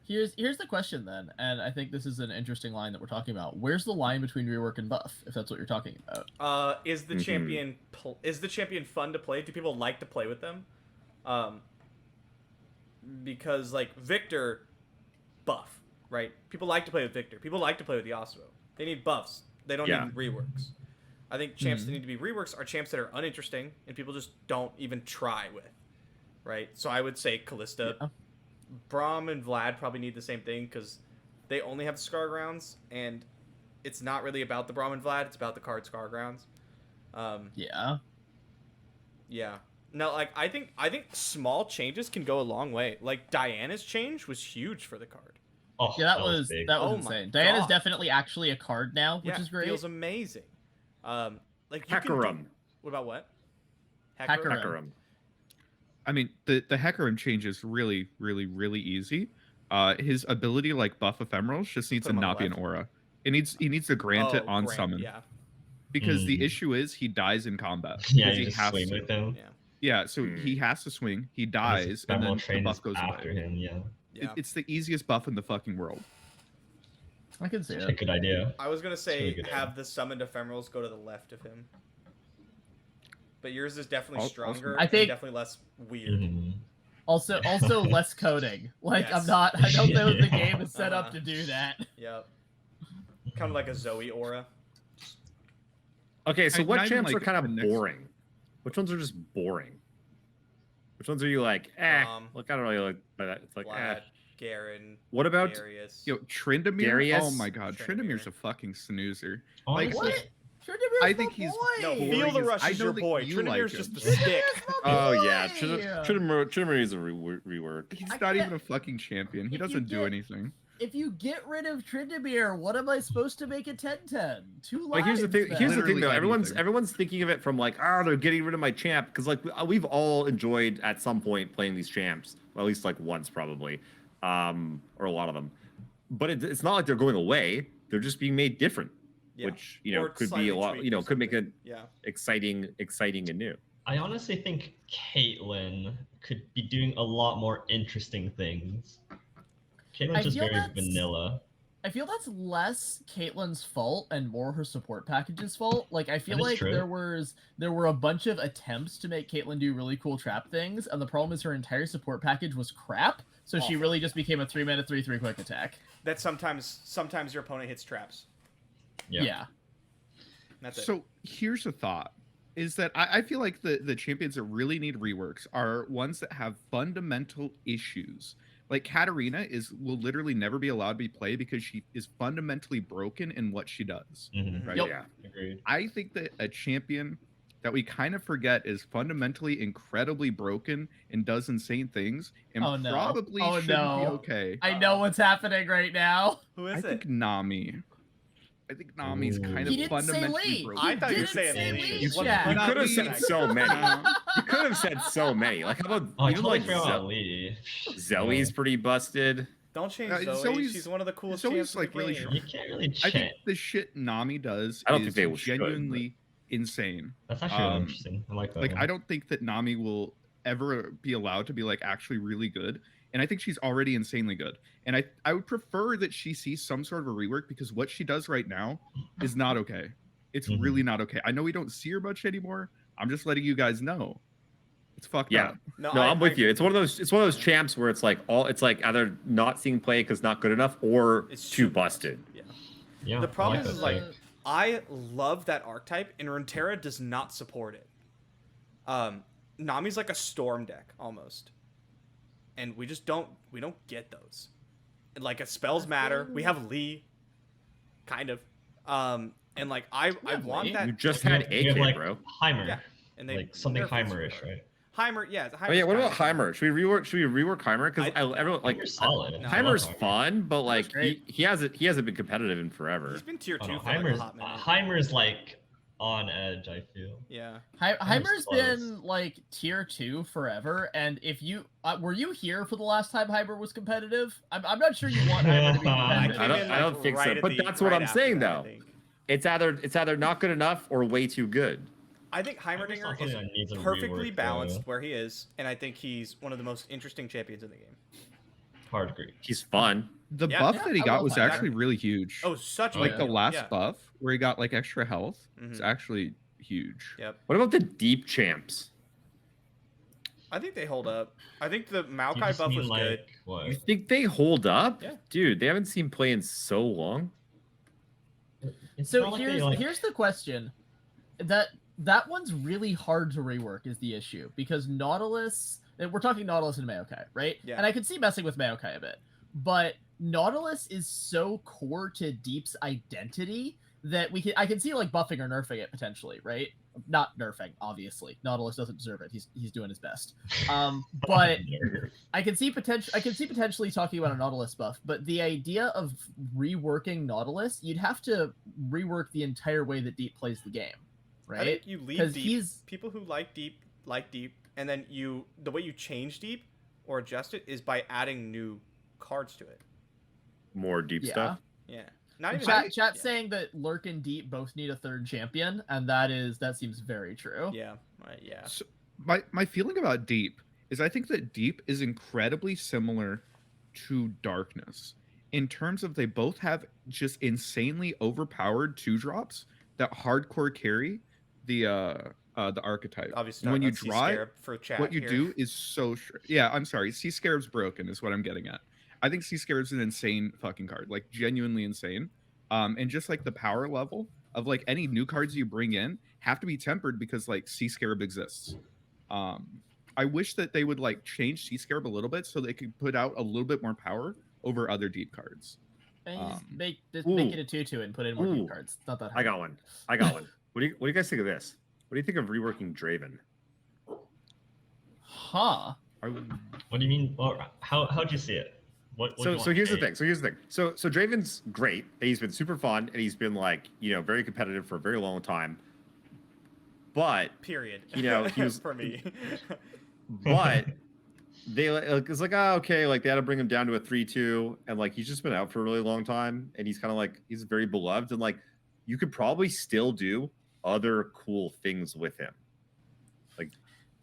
Here's the question then, and I think this is an interesting line that we're talking about. Where's the line between rework and buff, if that's what you're talking about? Is the champion fun to play? Do people like to play with them? Because like Victor, buff, right? People like to play with Victor. People like to play with Yasuo. They need buffs. They don't need reworks. I think champs that need to be reworks are champs that are uninteresting and people just don't even try with, right? So I would say Callista. Yeah. Braum and Vlad probably need the same thing because they only have Scar Grounds, and it's not really about the Braum and Vlad. It's about the card Scar Grounds. Yeah. Yeah. No, like I think small changes can go a long way. Like Diana's change was huge for the card. Oh, Yeah, that was big. Oh my insane. Diana's God. definitely actually a card now, which Yeah, is great. feels amazing. Like you can Hecarim. what about what? Hecarim. Hecarim. I mean, the Hecarim change is really, really, really easy. His ability to like buff ephemerals just needs Put a him on the Napian left. aura. He needs to grant it on Grant, summon. Yeah. Because the issue is he dies in combat. Yeah, because you he just has swing to. with him. Yeah. Yeah, so he has to swing. He dies, and then the train buff goes after away. him. Yeah, Yeah. It's the easiest buff in the fucking world. I can see it's a it. good idea. I was gonna say really good have the summoned ephemerals go to the left of him. But yours is definitely I'll- stronger. I think- and definitely less weird. Mhm. Also less coding. Like Yes. I don't know if the game is set up Uh-huh. to do that. Yep. Kind of like a Zoe aura. Okay, so I- what not even, champs are like, kind the of next- boring? Which ones are just boring? Which ones are you like, look, I don't really like that. It's like, Vlad, Garen, What about Darius. Yo, Tryndamere. Darius? Oh my god, Tryndamere. Tryndamere's a fucking snoozer. Honestly, What? I think he's- No, boring Feel the is- Rush I is know your that boy. you Tryndamere's like just him. the stick. Oh yeah, Boy! Trinamere is a rework. He's I not can't- even a fucking champion. He If you doesn't do get- anything. If you get rid of Tryndamere, what am I supposed to make a 10-10? Two lines. Like here's the thing. Here's the thing Literally though. anything. Everyone's thinking of it from like, oh, they're getting rid of my champ because like we've all enjoyed at some point playing these champs, well, at least like once probably, or a lot of them. But it's not like they're going away. They're just being made different, Yeah. which Or could be slightly a lot. tweaked or Could make it something. Yeah. exciting and new. I honestly think Caitlyn could be doing a lot more interesting things. Caitlyn's I just feel very that's- vanilla. I feel that's less Caitlyn's fault and more her support package's fault. Like I feel That is like true. there were a bunch of attempts to make Caitlyn do really cool trap things, and the problem is her entire support package was crap. So she Awful. really just became a 3-mana 3/3 quick attack. That sometimes your opponent hits traps. Yeah. That's it. So here's a thought: is that I feel like the champions that really need reworks are ones that have fundamental issues. Like Katarina will literally never be allowed to be played because she is fundamentally broken in what she does. Mhm. Right? Yep. Yeah. Agreed. I think that a champion that we kind of forget is fundamentally incredibly broken and does insane things and Oh, no. probably Oh, shouldn't be no. okay. I know what's happening right now. Who I is think it? Nami. I think Nami's Ooh. kind He of didn't say fundamentally Lee. broken. I thought you were didn't saying say Lee. Lee, What- Jack. what You could have Lee? said so many. You could have said so many. Like how about Oh, I even totally like forgot about Lee. Zoe's pretty busted. Don't change Yeah, Zoe. Zoe's- She's one of the coolest Zoe's, champs in like, the really game. short. You can't really I change. think the shit Nami does I don't is think they should, but- genuinely insane. That's actually really um, interesting. I like that. Like one. I don't think that Nami will ever be allowed to be like actually really good. And I think she's already insanely good. And I would prefer that she sees some sort of a rework because what she does right now is not okay. It's Mhm. really not okay. I know we don't see her much anymore. I'm just letting you guys know. It's fucked Yeah. up. No, I'm with you. It's one of those champs where it's like either not seeing play because not good enough or It's too super busted. Yeah. Yeah, The problem I like is, that like, too. I love that archetype, and Runeterra does not support it. Nami's like a storm deck almost, and we don't get those. And, like, spells matter. We have Lee, kind of, and like I have want Lee. that. You just You had have- you have, AK, like, bro. Heimer. Yeah, and they Like something nerfed it Heimerish, super right? Heimer, yeah. Oh yeah, what about Heimer's Heimer? Should we rework Heimer? Because everyone like Heimer's solid. No, Heimer's I love Heimer. fun, but like great. he hasn't been competitive in forever. He's been tier Oh, 2 no, for like a Heimer's hot minute. Heimer's like on edge. I feel. Yeah. Heimer's close. been like tier 2 forever, and if you were you here for the last time Heimer was competitive? I'm not sure you want Heimer to be I competitive. I don't think so, but that's what I'm saying, though. think. It's either not good enough or way too good. I think Heimer's Heimerdinger not something that needs is a perfectly rework, balanced though. where he is, and I think he's one of the most interesting champions in the game. Hard agree. He's fun. The Yeah. buff Yeah, that he I got love was that. actually really huge. Oh, such a like big the deal. last Yeah. buff where he got like extra health. It's Mhm. actually huge. Yep. What about the deep champs? I think they hold up. I think the You Maokai just buff mean was like good. what? You think they hold up? Yeah. Dude, they haven't seen play in so long. It's So not like they, like, here's the question. That one's really hard to rework is the issue, because Nautilus, and we're talking Nautilus and Maokai, right? Yeah. And I can see messing with Maokai a bit, but Nautilus is so core to Deep's identity that I can see like buffing or nerfing it potentially, right? Not nerfing, obviously. Nautilus doesn't deserve it. He's doing his best. But I can see potentially talking about a Nautilus buff, but the idea of reworking Nautilus, you'd have to rework the entire way that Deep plays the game, right? I think you leave 'Cause deep. People who like deep, and then the way you change deep or adjust it is by adding new cards to it. More deep Yeah. stuff. Yeah. Not even Chat yeah. saying that Lurk and Deep both need a third champion, and that seems very true. Yeah. Yeah. So my feeling about Deep is I think that Deep is incredibly similar to Darkness in terms of they both have just insanely overpowered 2-drops that hardcore carry the archetype. Obviously, when not you Sea draw it, Scarab for chat what you here. do is so yeah, I'm sorry, Sea Scarab's broken is what I'm getting at. I think Sea Scarab's an insane fucking card, like genuinely insane. And just like the power level of like any new cards you bring in have to be tempered because like Sea Scarab exists. I wish that they would like change Sea Scarab a little bit so they could put out a little bit more power over other deep cards. And just make it a 2/2 and put in more deep cards. It's not that hard. I got one. What do you guys think of this? What do you think of reworking Draven? Huh. What do you mean? Or how'd you see it? What do you So want here's to the thing. So Draven's great. And he's been super fun, and he's been like, very competitive for a very long time. But Period. he was for me. But it's like, okay, like they had to bring him down to a 3-2, and like he's just been out for a really long time, and he's kind of like he's very beloved, and like you could probably still do other cool things with him, like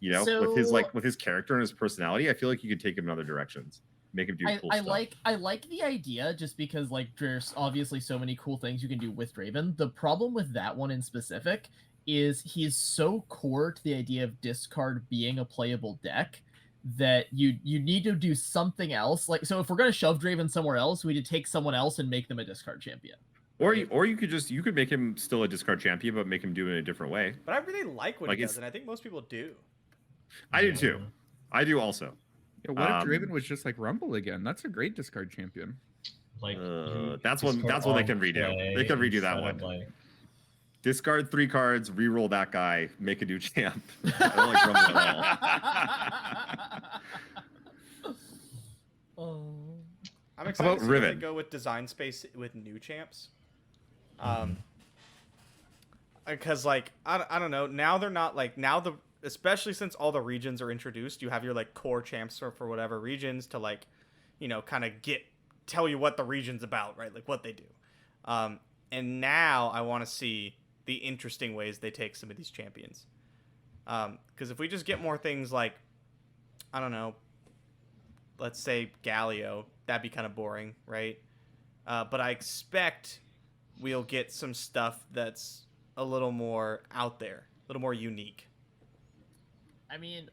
with his character and his personality. I feel like you could take him in other directions, make him do cool stuff. I like the idea just because like there's obviously so many cool things you can do with Draven. The problem with that one in specific is he's so core to the idea of discard being a playable deck that you need to do something else. Like, so if we're going to shove Draven somewhere else, we need to take someone else and make them a discard champion. Or you could make him still a discard champion, but make him do it in a different way. But I really like what he does, and I think most people do. I do too. I do also. Yeah, what if Draven was just like Rumble again? That's a great discard champion. Like that's one they can redo. They can redo that one. Like, discard 3 cards, re-roll that guy, make a new champ. I don't like Rumble at all. I'm excited to see if they Riven? go with design space with new champs. Because like I don't know, now they're not like especially since all the regions are introduced, you have your like core champs for whatever regions to like, kind of tell you what the region's about, right? Like what they do. And now I want to see the interesting ways they take some of these champions. Because if we just get more things like, I don't know, let's say Galio, that'd be kind of boring, right? But I expect we'll get some stuff that's a little more out there, a little more unique. I mean,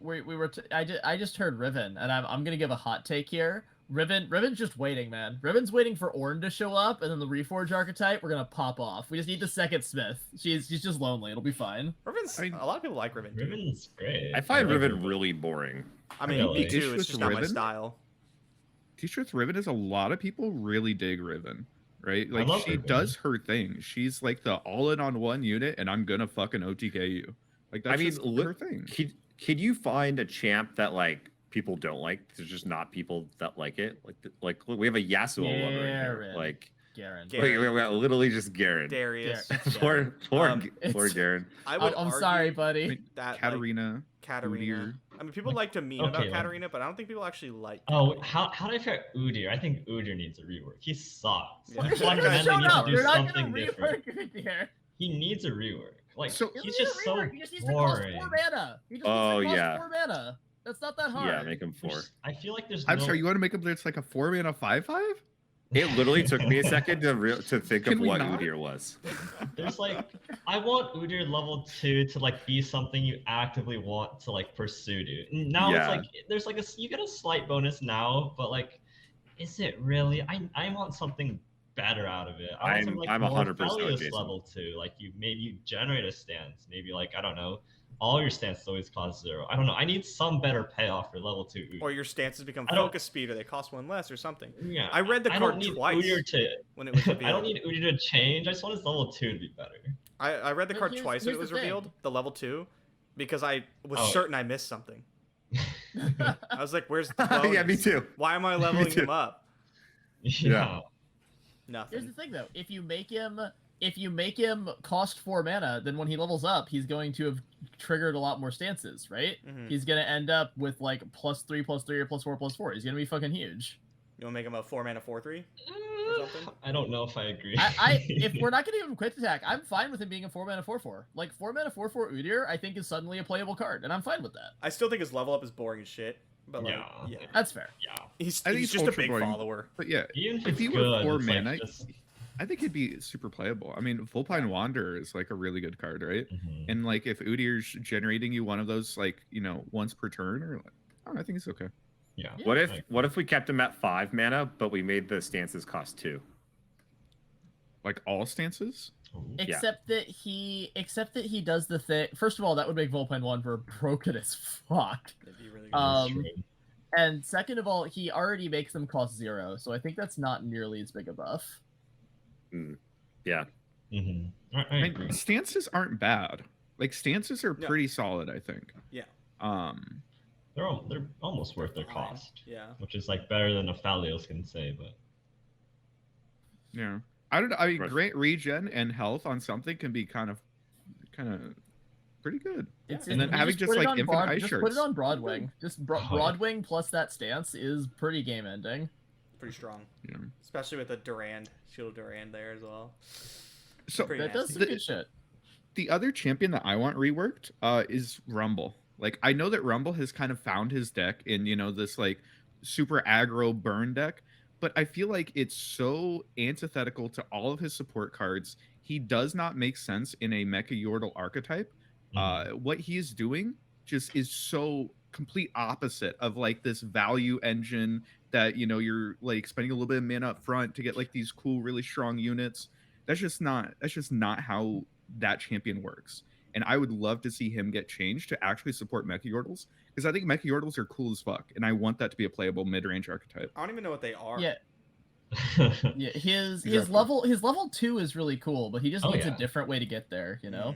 I just heard Riven, and I'm gonna give a hot take here. Riven's just waiting, man. Riven's waiting for Ornn to show up, and then the Reforge archetype, we're gonna pop off. We just need the second Smith. She's just lonely. It'll be fine. A lot of people like Riven. Riven's great. I find Riven really boring. I mean, Really? me too. It's just not my style. T-shirts Riven is a lot of people really dig Riven, right? Like she Riven. does her thing. She's like the all-in-on-one unit, and I'm gonna fucking OTK you. Like that's just her thing. Could you find a champ that like people don't like? There's just not people that like it. Like we have a Yasuo lover in here. Like Garen. we got literally just Garen. Darius. Poor Garen. I'm sorry, buddy. That Katarina. Katarina. I mean, people like to meme about Katarina, but I don't think people actually like. Oh, how do I feel Udyr? I think Udyr needs a rework. He sucks. Yeah. Like, fundamentally Shut needs up! to do You're not something gonna different. rework Udyr. He needs a rework. Like So- he's just so He just needs to cost boring. 4 mana. He just needs to cost 4 mana. That's not that hard. Yeah, make him 4. I feel like there's. I'm no... sorry, you want to make him it's like a 4-mana 5/5? It literally took me a second to think Can of we what not? Udyr was. There's like, I want Udyr level 2 to like be something you actively want to like pursue, dude. Now it's Yeah. like there's like you get a slight bonus now, but like, is it really? I want something better out of it. I want something like I'm more 100% Felios Jason. level 2. Like you generate a stance, maybe like I don't know, all your stances always cost 0. I don't know. I need some better payoff for level 2 Udyr. Or your stances become I don't- focus speed, or they cost 1 less, or something. Yeah, I read the I card don't need twice Udyr to, when it was I revealed. don't need Udyr to change. I just want his level 2 to be better. I read the But card here's- twice when it here's was the thing. revealed, the level 2, because I was Oh. certain I missed something. I was like, "Where's the bonus? Yeah, me too. Why am I leveling too. him up?" Yeah. Nothing. Here's the thing, though. If you make him cost 4 mana, then when he levels up, he's going to have triggered a lot more stances, right? Mhm. He's gonna end up with like +3/+3 or +4/+4. He's gonna be fucking huge. You want to make him a 4 mana 4/3? something? I don't know if I agree. If we're not gonna give him quick attack, I'm fine with him being a 4 mana 4/4. Like 4 mana 4/4 Udyr, I think is suddenly a playable card, and I'm fine with that. I still think his level up is boring as shit. But like, yeah, That's fair. Yeah. he's I think just he's a ultra big boring. follower. But yeah, Even if if it's he were good, 4 it's like mana, just- I think he'd be super playable. I mean, Vulpine Wanderer is like a really good card, right? And like if Udyr's generating you one of those like, you know, once per turn, or like, I don't know, I think it's okay. Yeah. What if Like- what if we kept him at 5 mana, but we made the stances cost 2? Like all stances? Except that he does the thing. First of all, that would make Vulpine Wanderer broken as fuck. It'd be really good. That's Um, true. And second of all, he already makes them cost 0, so I think that's not nearly as big a buff. Yeah. I I agree. mean, stances aren't bad. Like stances are Yeah. pretty solid, I think. Yeah. They're almost worth their Fine. cost, Yeah. which is like better than a Phalios can say, but Yeah. I don't know. I mean, Right. great regen and health on something can be kind of pretty good. It's And then you having just just, put it like, on infinite ice just put shards. it on Broadwing. Just Oh, yeah. Broadwing plus that stance is pretty game ending. Pretty strong. Yeah. Especially with the Durand, Shield of Durand there as well. So Pretty That does nasty. some good shit. the other champion that I want reworked is Rumble. Like I know that Rumble has kind of found his deck in, you know, this like super aggro burn deck, but I feel like it's so antithetical to all of his support cards. He does not make sense in a Mecha Yordle archetype. What he is doing just is so complete opposite of like this value engine that, you know, you're like spending a little bit of mana up front to get like these cool, really strong units. That's just not how that champion works. And I would love to see him get changed to actually support Mecha Yordles, because I think Mecha Yordles are cool as fuck, and I want that to be a playable mid-range archetype. I don't even know what they are. Yeah, yeah. His Exactly. level 2 is really cool, but he just Oh, needs yeah. a different way to get there. You know.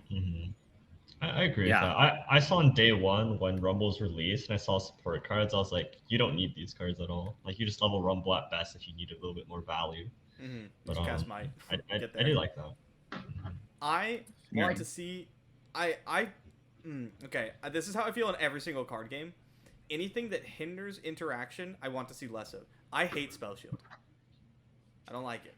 I agree Yeah. with that. I saw on day 1 when Rumble's released and I saw support cards, I was like, you don't need these cards at all. Like you just level Rumble at best if you need a little bit more value. Mm-hmm. But Cast might I get there. do like that. I Yeah. want to see. Okay. This is how I feel in every single card game. Anything that hinders interaction, I want to see less of. I hate Spell Shield. I don't like it.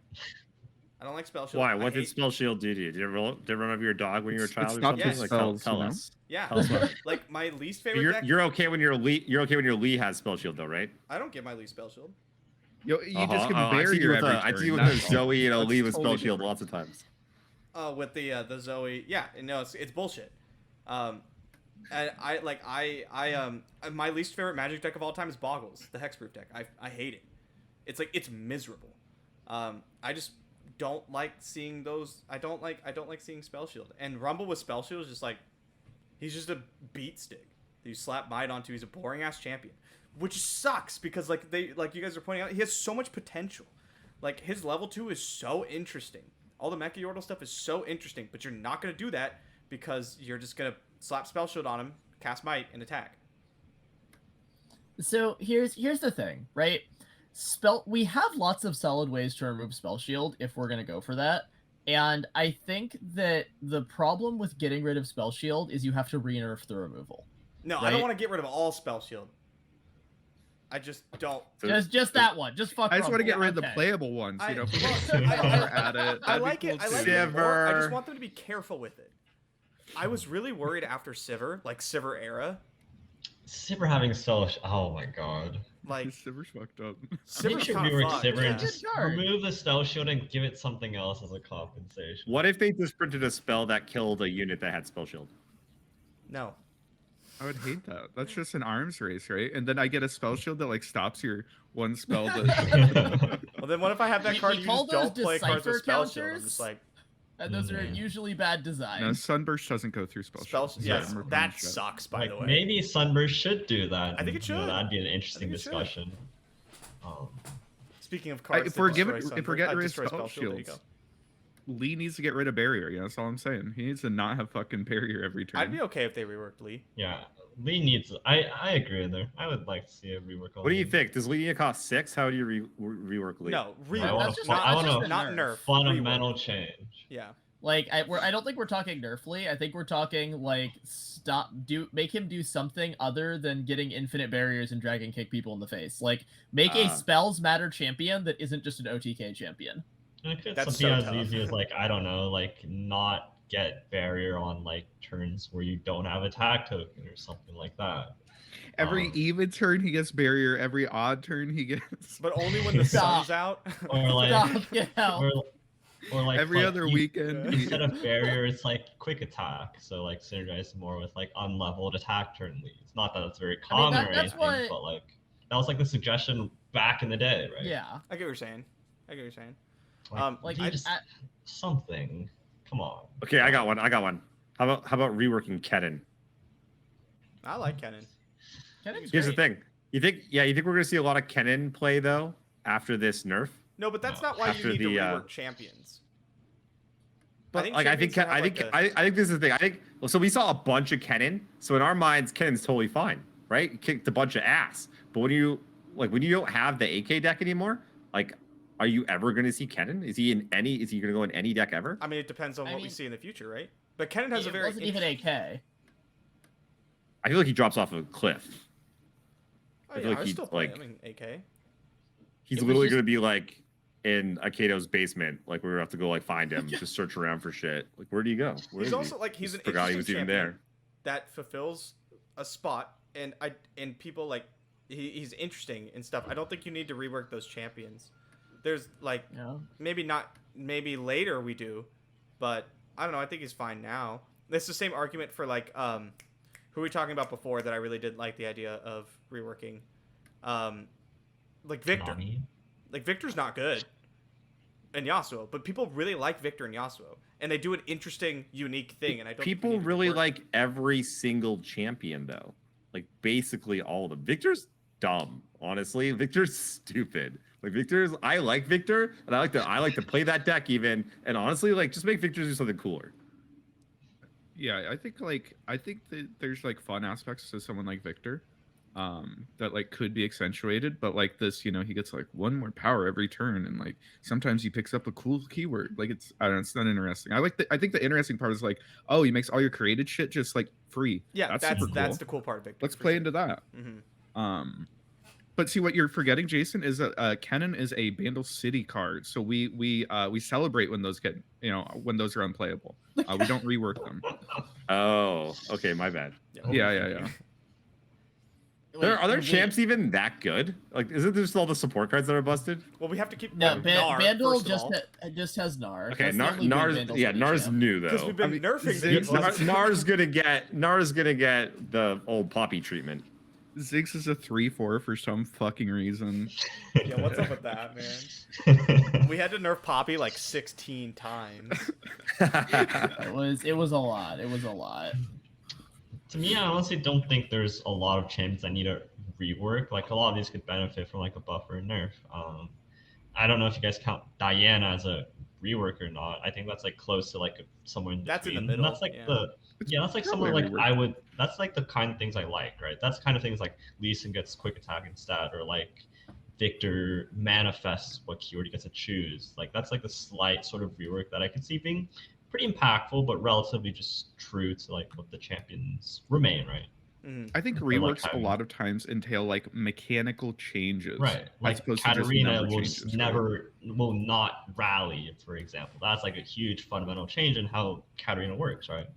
I don't like Spell Shield. Why? I What did hate- Spell Shield do to you? Did it run over your dog when you were a It's child or not something? the Like, spells, tell you know? us. Yeah. Tell us what. Like my least favorite deck. You're okay when your Lee has Spell Shield though, right? I don't get my least Spell Shield. You just Uh-huh. can I bury see you your with every I see turn, you with a that's all. Zoe and a That's Lee with totally Spell Shield different. lots of times. With the Zoe, yeah, no, it's bullshit. And my least favorite Magic deck of all time is Boggles, the Hexproof deck. I hate it. It's like it's miserable. I just don't like seeing those. I don't like seeing Spell Shield. And Rumble with Spell Shield is just like he's just a beat stick that you slap Might onto. He's a boring ass champion, which sucks because like you guys are pointing out, he has so much potential. Like his level 2 is so interesting. All the Mecha Yordle stuff is so interesting, but you're not gonna do that because you're just gonna slap Spell Shield on him, cast Might, and attack. So here's the thing, right? We have lots of solid ways to remove Spell Shield if we're gonna go for that. And I think that the problem with getting rid of Spell Shield is you have to re-nerf the removal. No, I Right? don't want to get rid of all Spell Shield. I just don't. Just that one. Just fuck. I just want to Rumble. get rid of the Okay. playable ones, you know. I At it. I That'd be like cool it. I too. like it more. I just Sivir. want them to be careful with it. I was really worried after Sivir, like Sivir era, Sivir having so. Oh my god. Like, Sivir's fucked up. I think Sivir's you should kinda rework fucked, Sivir yeah. and just card. remove the spell shield and give it something else as a compensation. What if they just printed a spell that killed a unit that had spell shield? No. I would hate that. That's just an arms race, right? And then I get a spell shield that like stops your one spell. That... Well, then what if I have that card? We You call just don't those play cards with decipher spell shield. I'm counters. just like, And those are usually bad designs. No, Sunburst doesn't go through spell spell. shield. Yes, Sorry, that shit. sucks. By Like, the way, maybe Sunburst should do that. I think it and, you know, should. that'd be an interesting it should. discussion. Speaking of cards, If that we're destroy getting rid of destroy spell shield, there you shields, go. Lee needs to get rid of barrier. Yeah, that's all I'm saying. He needs to not have fucking barrier every turn. I'd be okay if they reworked Lee. Yeah, Lee needs. I agree with her. I would like to see a rework. What do you think? Does Lee need to cost 6? How do you rework Lee? No, I rework. want That's just- I want that's a just not nerf. nerf. fundamental rework. change. Yeah. Like I don't think we're talking nerfly. I think we're talking like make him do something other than getting infinite barriers and dragon kick people in the face. Like make a spells matter champion that isn't just an OTK champion. And it could That's something so as tough. easy as like I don't know, like not get barrier on like turns where you don't have attack token or something like that. Every even turn he gets barrier. Every odd turn he gets. But only when the Stop. sun's out. Or like, Stop, get out. or like Every like, other you- weekend. Instead of barrier, it's like quick attack. So like synergize more with like unleveled attack turn leads. Not that it's very common or that's anything, but like that was like the suggestion back in the day, right? Yeah. I get what you're saying. I get what you're saying. Like I just something. Come on. Okay, I got one. How about reworking Kennen? I like Kennen. Kennen's Here's the great. thing. You think we're gonna see a lot of Kennen play though after this nerf? No, but that's No, not why after you need to the, rework champions. But think like I think champions can have, I think this is the thing. I think so. We saw a bunch of Kennen. So in our minds, Kennen's totally fine, right? He kicked a bunch of ass. But when you don't have the AK deck anymore, like, are you ever going to see Kennen? Is he going to go in any deck ever? I mean, it depends on I what we mean- see in the future, right? But Kennen has a It very wasn't even AK. I feel like he drops off a cliff. Oh, I feel yeah, like I would he, still play like- him in AK. He's It was literally just- going to be like in Akato's basement. Like we're going to have to go like find him, just search around for shit. Like where do you go? Where He's is also he? like he's an Just forgot he was interesting even champion there. that fulfills a spot, and people like he's interesting and stuff. I don't think you need to rework those champions. There's like Yeah. maybe later we do, but I don't know. I think he's fine now. It's the same argument for like who were we talking about before that I really did like the idea of reworking, like Victor. Nami? Like Victor's not good in Yasuo, but people really like Victor and Yasuo, and they do an interesting, unique thing. And I don't think we People need to really rework. like every single champion though. Like basically all of them. Victor's dumb, honestly. Victor's stupid. Like I like Victor, and I like to play that deck even. And honestly, like just make Victor do something cooler. Yeah, I think that there's like fun aspects to someone like Victor, that like could be accentuated, but like this, he gets like one more power every turn, and like sometimes he picks up a cool keyword. Like I don't know, it's not interesting. I think the interesting part is like, oh, he makes all your created shit just like free. Yeah, super cool. that's the cool part of Victor. Let's for play sure. into that. Mm-hmm. But see, what you're forgetting, Jason, is that Kennen is a Bandle City card, so we celebrate when those get when those are unplayable. We don't rework them. Oh, okay, my bad. Yeah. Are there champs even that good? Like, isn't there just all the support cards that are busted? Well, we have to keep No, Gnar, Bandle first of all. just has Gnar. Okay, That's the only good Nars. Bandle Yeah, City Nars champ. new because though. we've been nerfing Ziggs- people. Nars gonna get the old poppy treatment. Ziggs is a 3/4 for some fucking reason. Yeah, what's up with that, man? We had to nerf Poppy like 16 times. It was a lot. It was a lot. To me, I honestly don't think there's a lot of champions that need a rework. Like a lot of these could benefit from like a buffer and nerf. I don't know if you guys count Diana as a rework or not. I think that's like close to like somewhere in That's in between. the middle, That's like yeah. that's like Probably somewhere like rework. I would. That's like the kind of things I like, right? That's kind of things like Lee Sin gets quick attack instead, or like Victor manifests what keyword he gets to choose. Like that's like the slight sort of rework that I could see being pretty impactful, but relatively just true to like what the champions remain, right? Mhm. I think like reworks having- a lot of times entail like mechanical changes, Right. Like as opposed to just Katarina number will changes, just right? never will not rally, for example. That's like a huge fundamental change in how Katarina works, right?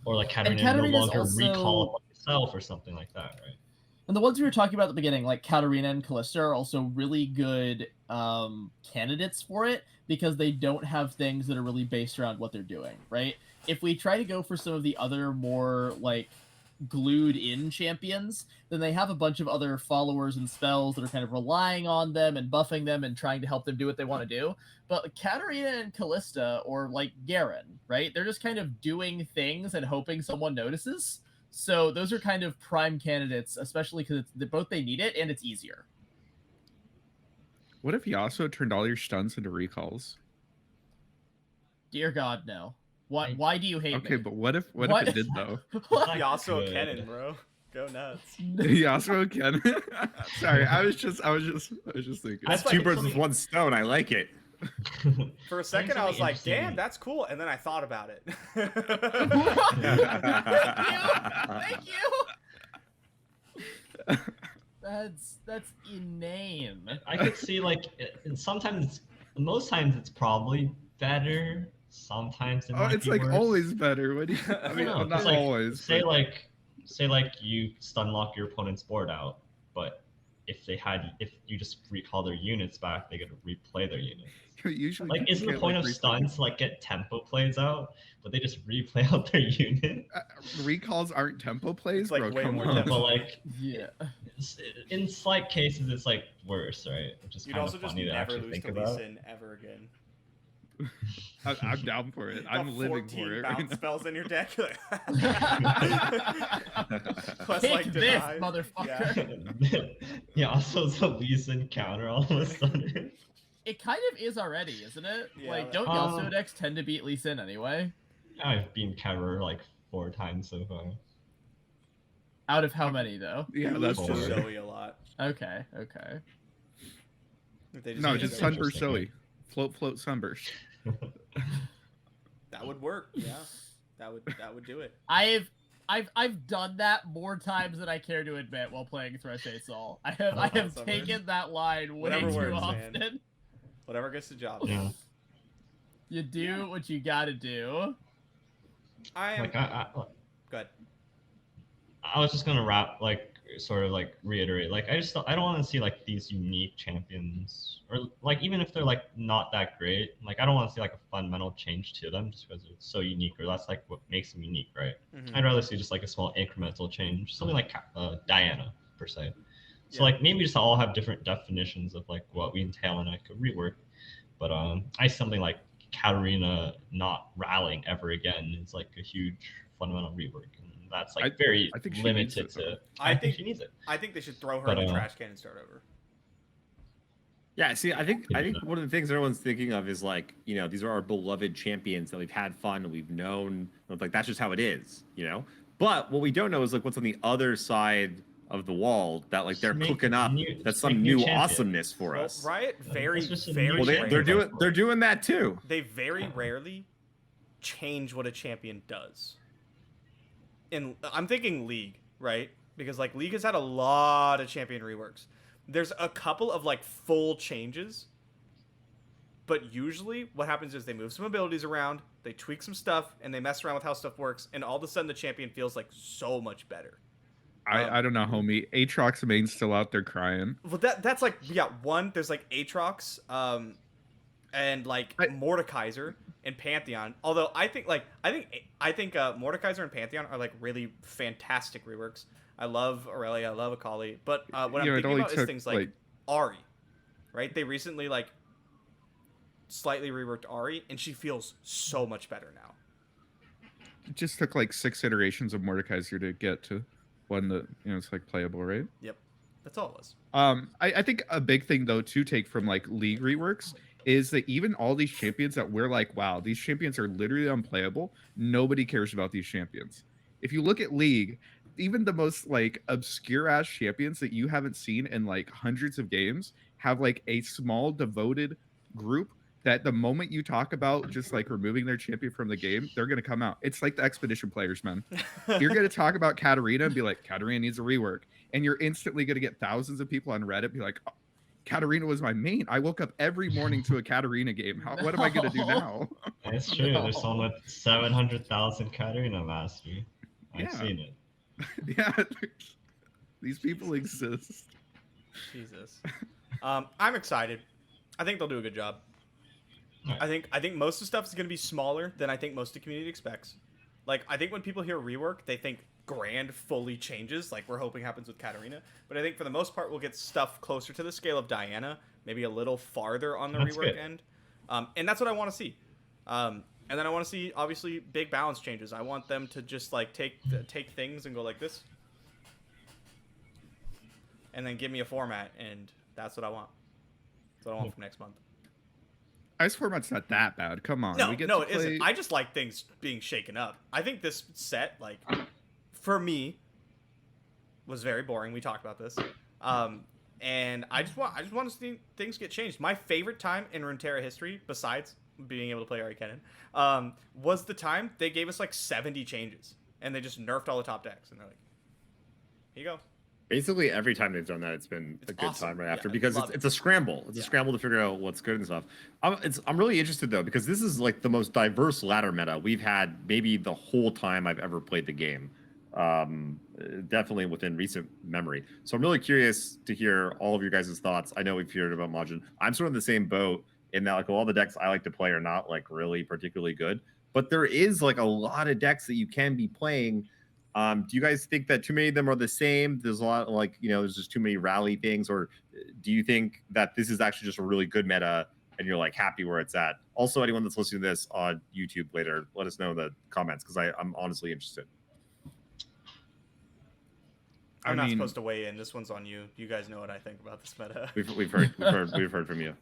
Or like Katarina no Katarina's longer also- recall sell for something like that, right? And the ones we were talking about at the beginning, like Katarina and Callista, are also really good candidates for it because they don't have things that are really based around what they're doing, right? If we try to go for some of the other more like glued in champions, then they have a bunch of other followers and spells that are kind of relying on them and buffing them and trying to help them do what they want to do. But Katarina and Callista, or like Garen, right? They're just kind of doing things and hoping someone notices. So those are kind of prime candidates, especially because both they need it and it's easier. What if Yasuo turned all your stuns into recalls? Dear God, no. Why do you hate me? Okay, but what if it did though? Yasuo Kennen, bro. Go nuts. Yasuo Kennen. Sorry, I was just thinking. That's two birds with one stone. I like it. For a second, I was like, "Damn, that's cool," and then I thought about it. Thank you. That's inane. I could see like most times it's probably better. Sometimes it might it's be like worse. always better. What do you? I mean, No, not like, always. Say like you stun lock your opponent's board out, but if you just recall their units back, they get to replay their units. Usually, Like, isn't the point of stuns to like get tempo plays out, but they just replay out their unit? Recalls aren't tempo plays, It's like bro. way Come more on. tempo. But like, Yeah. in slight cases, it's like worse, right? Which is You'd kind also of just funny to never actually lose think to about. Lee Sin ever again. I'm down for it. I'm Got living 14 for it. bounce Right now. spells in your deck. Plus, Take like, this, deny. motherfucker. Yeah, also it's a Lee Sin counter all of a sudden. It kind of is already, isn't it? Yeah, Like, don't Yasuo decks tend to beat Lee Sin anyway? I've been counter like 4 times so far. Out of how many, though? Yeah, that's Lose Four. to true. Zoe a lot. Okay. If they No, use just it. sunburst Interesting. Zoe. Float sunburst. That would work. Yeah, that would do it. I've done that more times than I care to admit while playing Thresh Assault. I have Summers. taken that line way Whatever too works, often. man. Whatever gets the job Yeah. done. You do what you gotta do. I am. Like I Good. was just gonna sort of reiterate, like I don't want to see like these unique champions, or like even if they're like not that great, like I don't want to see like a fundamental change to them just because it's so unique, or that's like what makes them unique, right? Mhm. I'd rather see just like a small incremental change, something like Diana per se. So Yeah. like maybe just all have different definitions of like what we entail in like a rework, but I something like Katarina not rallying ever again is like a huge fundamental rework, and that's like I think she needs limited it, to. though. I think she needs it. I think they should throw her But, in the trash can and start over. Yeah, see, I think one of the things everyone's thinking of is like, you know, these are our beloved champions that we've had fun and we've known. Like that's just how it is, you know. But what we don't know is like what's on the other side of the wall that like they're Make cooking up. new- That's just some make new new champions. awesomeness for Well, us. Riot very It's just a very new Well, champion. they're doing that too. they very rarely change what a champion does. And I'm thinking League, right? Because like League has had a lot of champion reworks. There's a couple of like full changes, but usually what happens is they move some abilities around, they tweak some stuff, and they mess around with how stuff works, and all of a sudden the champion feels like so much better. I don't know, homie. Aatrox main's still out there crying. Well, that's like one. There's like Aatrox, and like Mordekaiser and Pantheon. Although I think Mordekaiser and Pantheon are like really fantastic reworks. I love Aurelia, I love Akali, but what I'm thinking about is things like Ahri, right? They recently like slightly reworked Ahri, and she feels so much better now. It just took like 6 iterations of Mordekaiser to get to one that, you know, it's like playable, right? Yep, that's all it was. I think a big thing though to take from like League reworks is that even all these champions that we're like, wow, these champions are literally unplayable. Nobody cares about these champions. If you look at League, even the most like obscure ass champions that you haven't seen in like hundreds of games have like a small devoted group that the moment you talk about just like removing their champion from the game, they're going to come out. It's like the Expedition players, man. You're going to talk about Katarina and be like, Katarina needs a rework. And you're instantly going to get thousands of people on Reddit be like, oh, Katarina was my main. I woke up every morning to a Katarina game. What am I going to do now? It's true. There's someone with 700,000 Katarina mastery. I've Yeah. seen it. Yeah, these people exist. Jesus. I'm excited. I think they'll do a good job. Alright. I think most of the stuff is going to be smaller than I think most of the community expects. Like, I think when people hear rework, they think grand fully changes, like we're hoping happens with Katarina. But I think for the most part, we'll get stuff closer to the scale of Diana, maybe a little farther on the That's rework good. end. And that's what I want to see. And then I want to see, obviously, big balance changes. I want them to just, like, take things and go like this. And then give me a format, and that's what I want. That's what I want for next month. Ice format's not that bad. Come on. No, we get no, to it play... isn't. I just like things being shaken up. I think this set, like, for me, was very boring. We talked about this, and I just want to see things get changed. My favorite time in Runeterra history, besides being able to play Ari Kennen, was the time they gave us like 70 changes, and they just nerfed all the top decks, and they're like, "Here you go." Basically, every time they've done that, it's been a good awesome. time right after Yeah, because love it's a scramble. It's a scramble to figure out what's good and stuff. I'm really interested though because this is like the most diverse ladder meta we've had maybe the whole time I've ever played the game. Definitely within recent memory. So I'm really curious to hear all of your guys' thoughts. I know we've heard about Majin. I'm sort of in the same boat in that like all the decks I like to play are not like really particularly good, but there is like a lot of decks that you can be playing. Do you guys think that too many of them are the same? There's a lot of, like, you know, there's just too many rally things, or do you think that this is actually just a really good meta and you're like happy where it's at? Also, anyone that's listening to this on YouTube later, let us know in the comments because I'm honestly interested. I'm not supposed to weigh in. This one's on you. You guys know what I think about this meta. We've heard from you.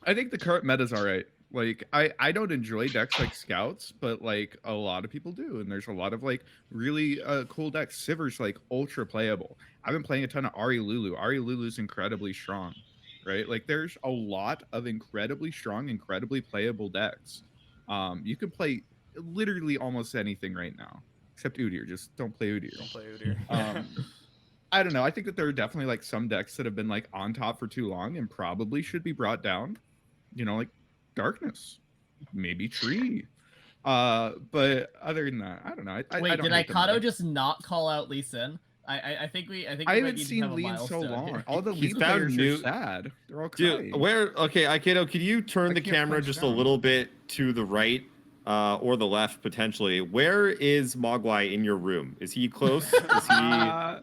I think the current meta's all right. Like, I don't enjoy decks like Scouts, but like a lot of people do, and there's a lot of like really cool decks. Sivir's like ultra playable. I've been playing a ton of Ari Lulu. Ari Lulu's incredibly strong, right? Like there's a lot of incredibly strong, incredibly playable decks. You can play literally almost anything right now, except Udyr. Just don't play Udyr. Don't play Udyr. I don't know. I think that there are definitely like some decks that have been like on top for too long and probably should be brought down. You know, like Darkness, maybe Tree. But other than that, I don't know. Wait, I don't did hate the Ikato meta. just not call out Lee Sin? I think we I might haven't need to seen have a Lee in so milestone long. here. All the He's Lee found players new- are sad. They're all crying. Dude, okay, Ikato, could you turn I the can't camera punch just down. a little bit to the right or the left potentially? Where is Mogwai in your room? Is he close? Is he?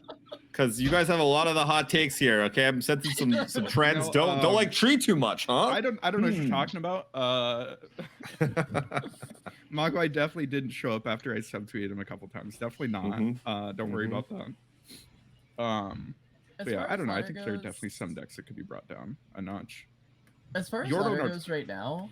Because you guys have a lot of the hot takes here. Okay, I'm sensing some trends. No, Don't like Tree too much, huh? I don't know what you're talking about. Mogwai definitely didn't show up after I subtweeted him a couple times. Definitely not. Don't worry about that. But yeah, I don't know. I think there are definitely some decks that could be brought down a notch. As far as Yordle ladder North- goes right now,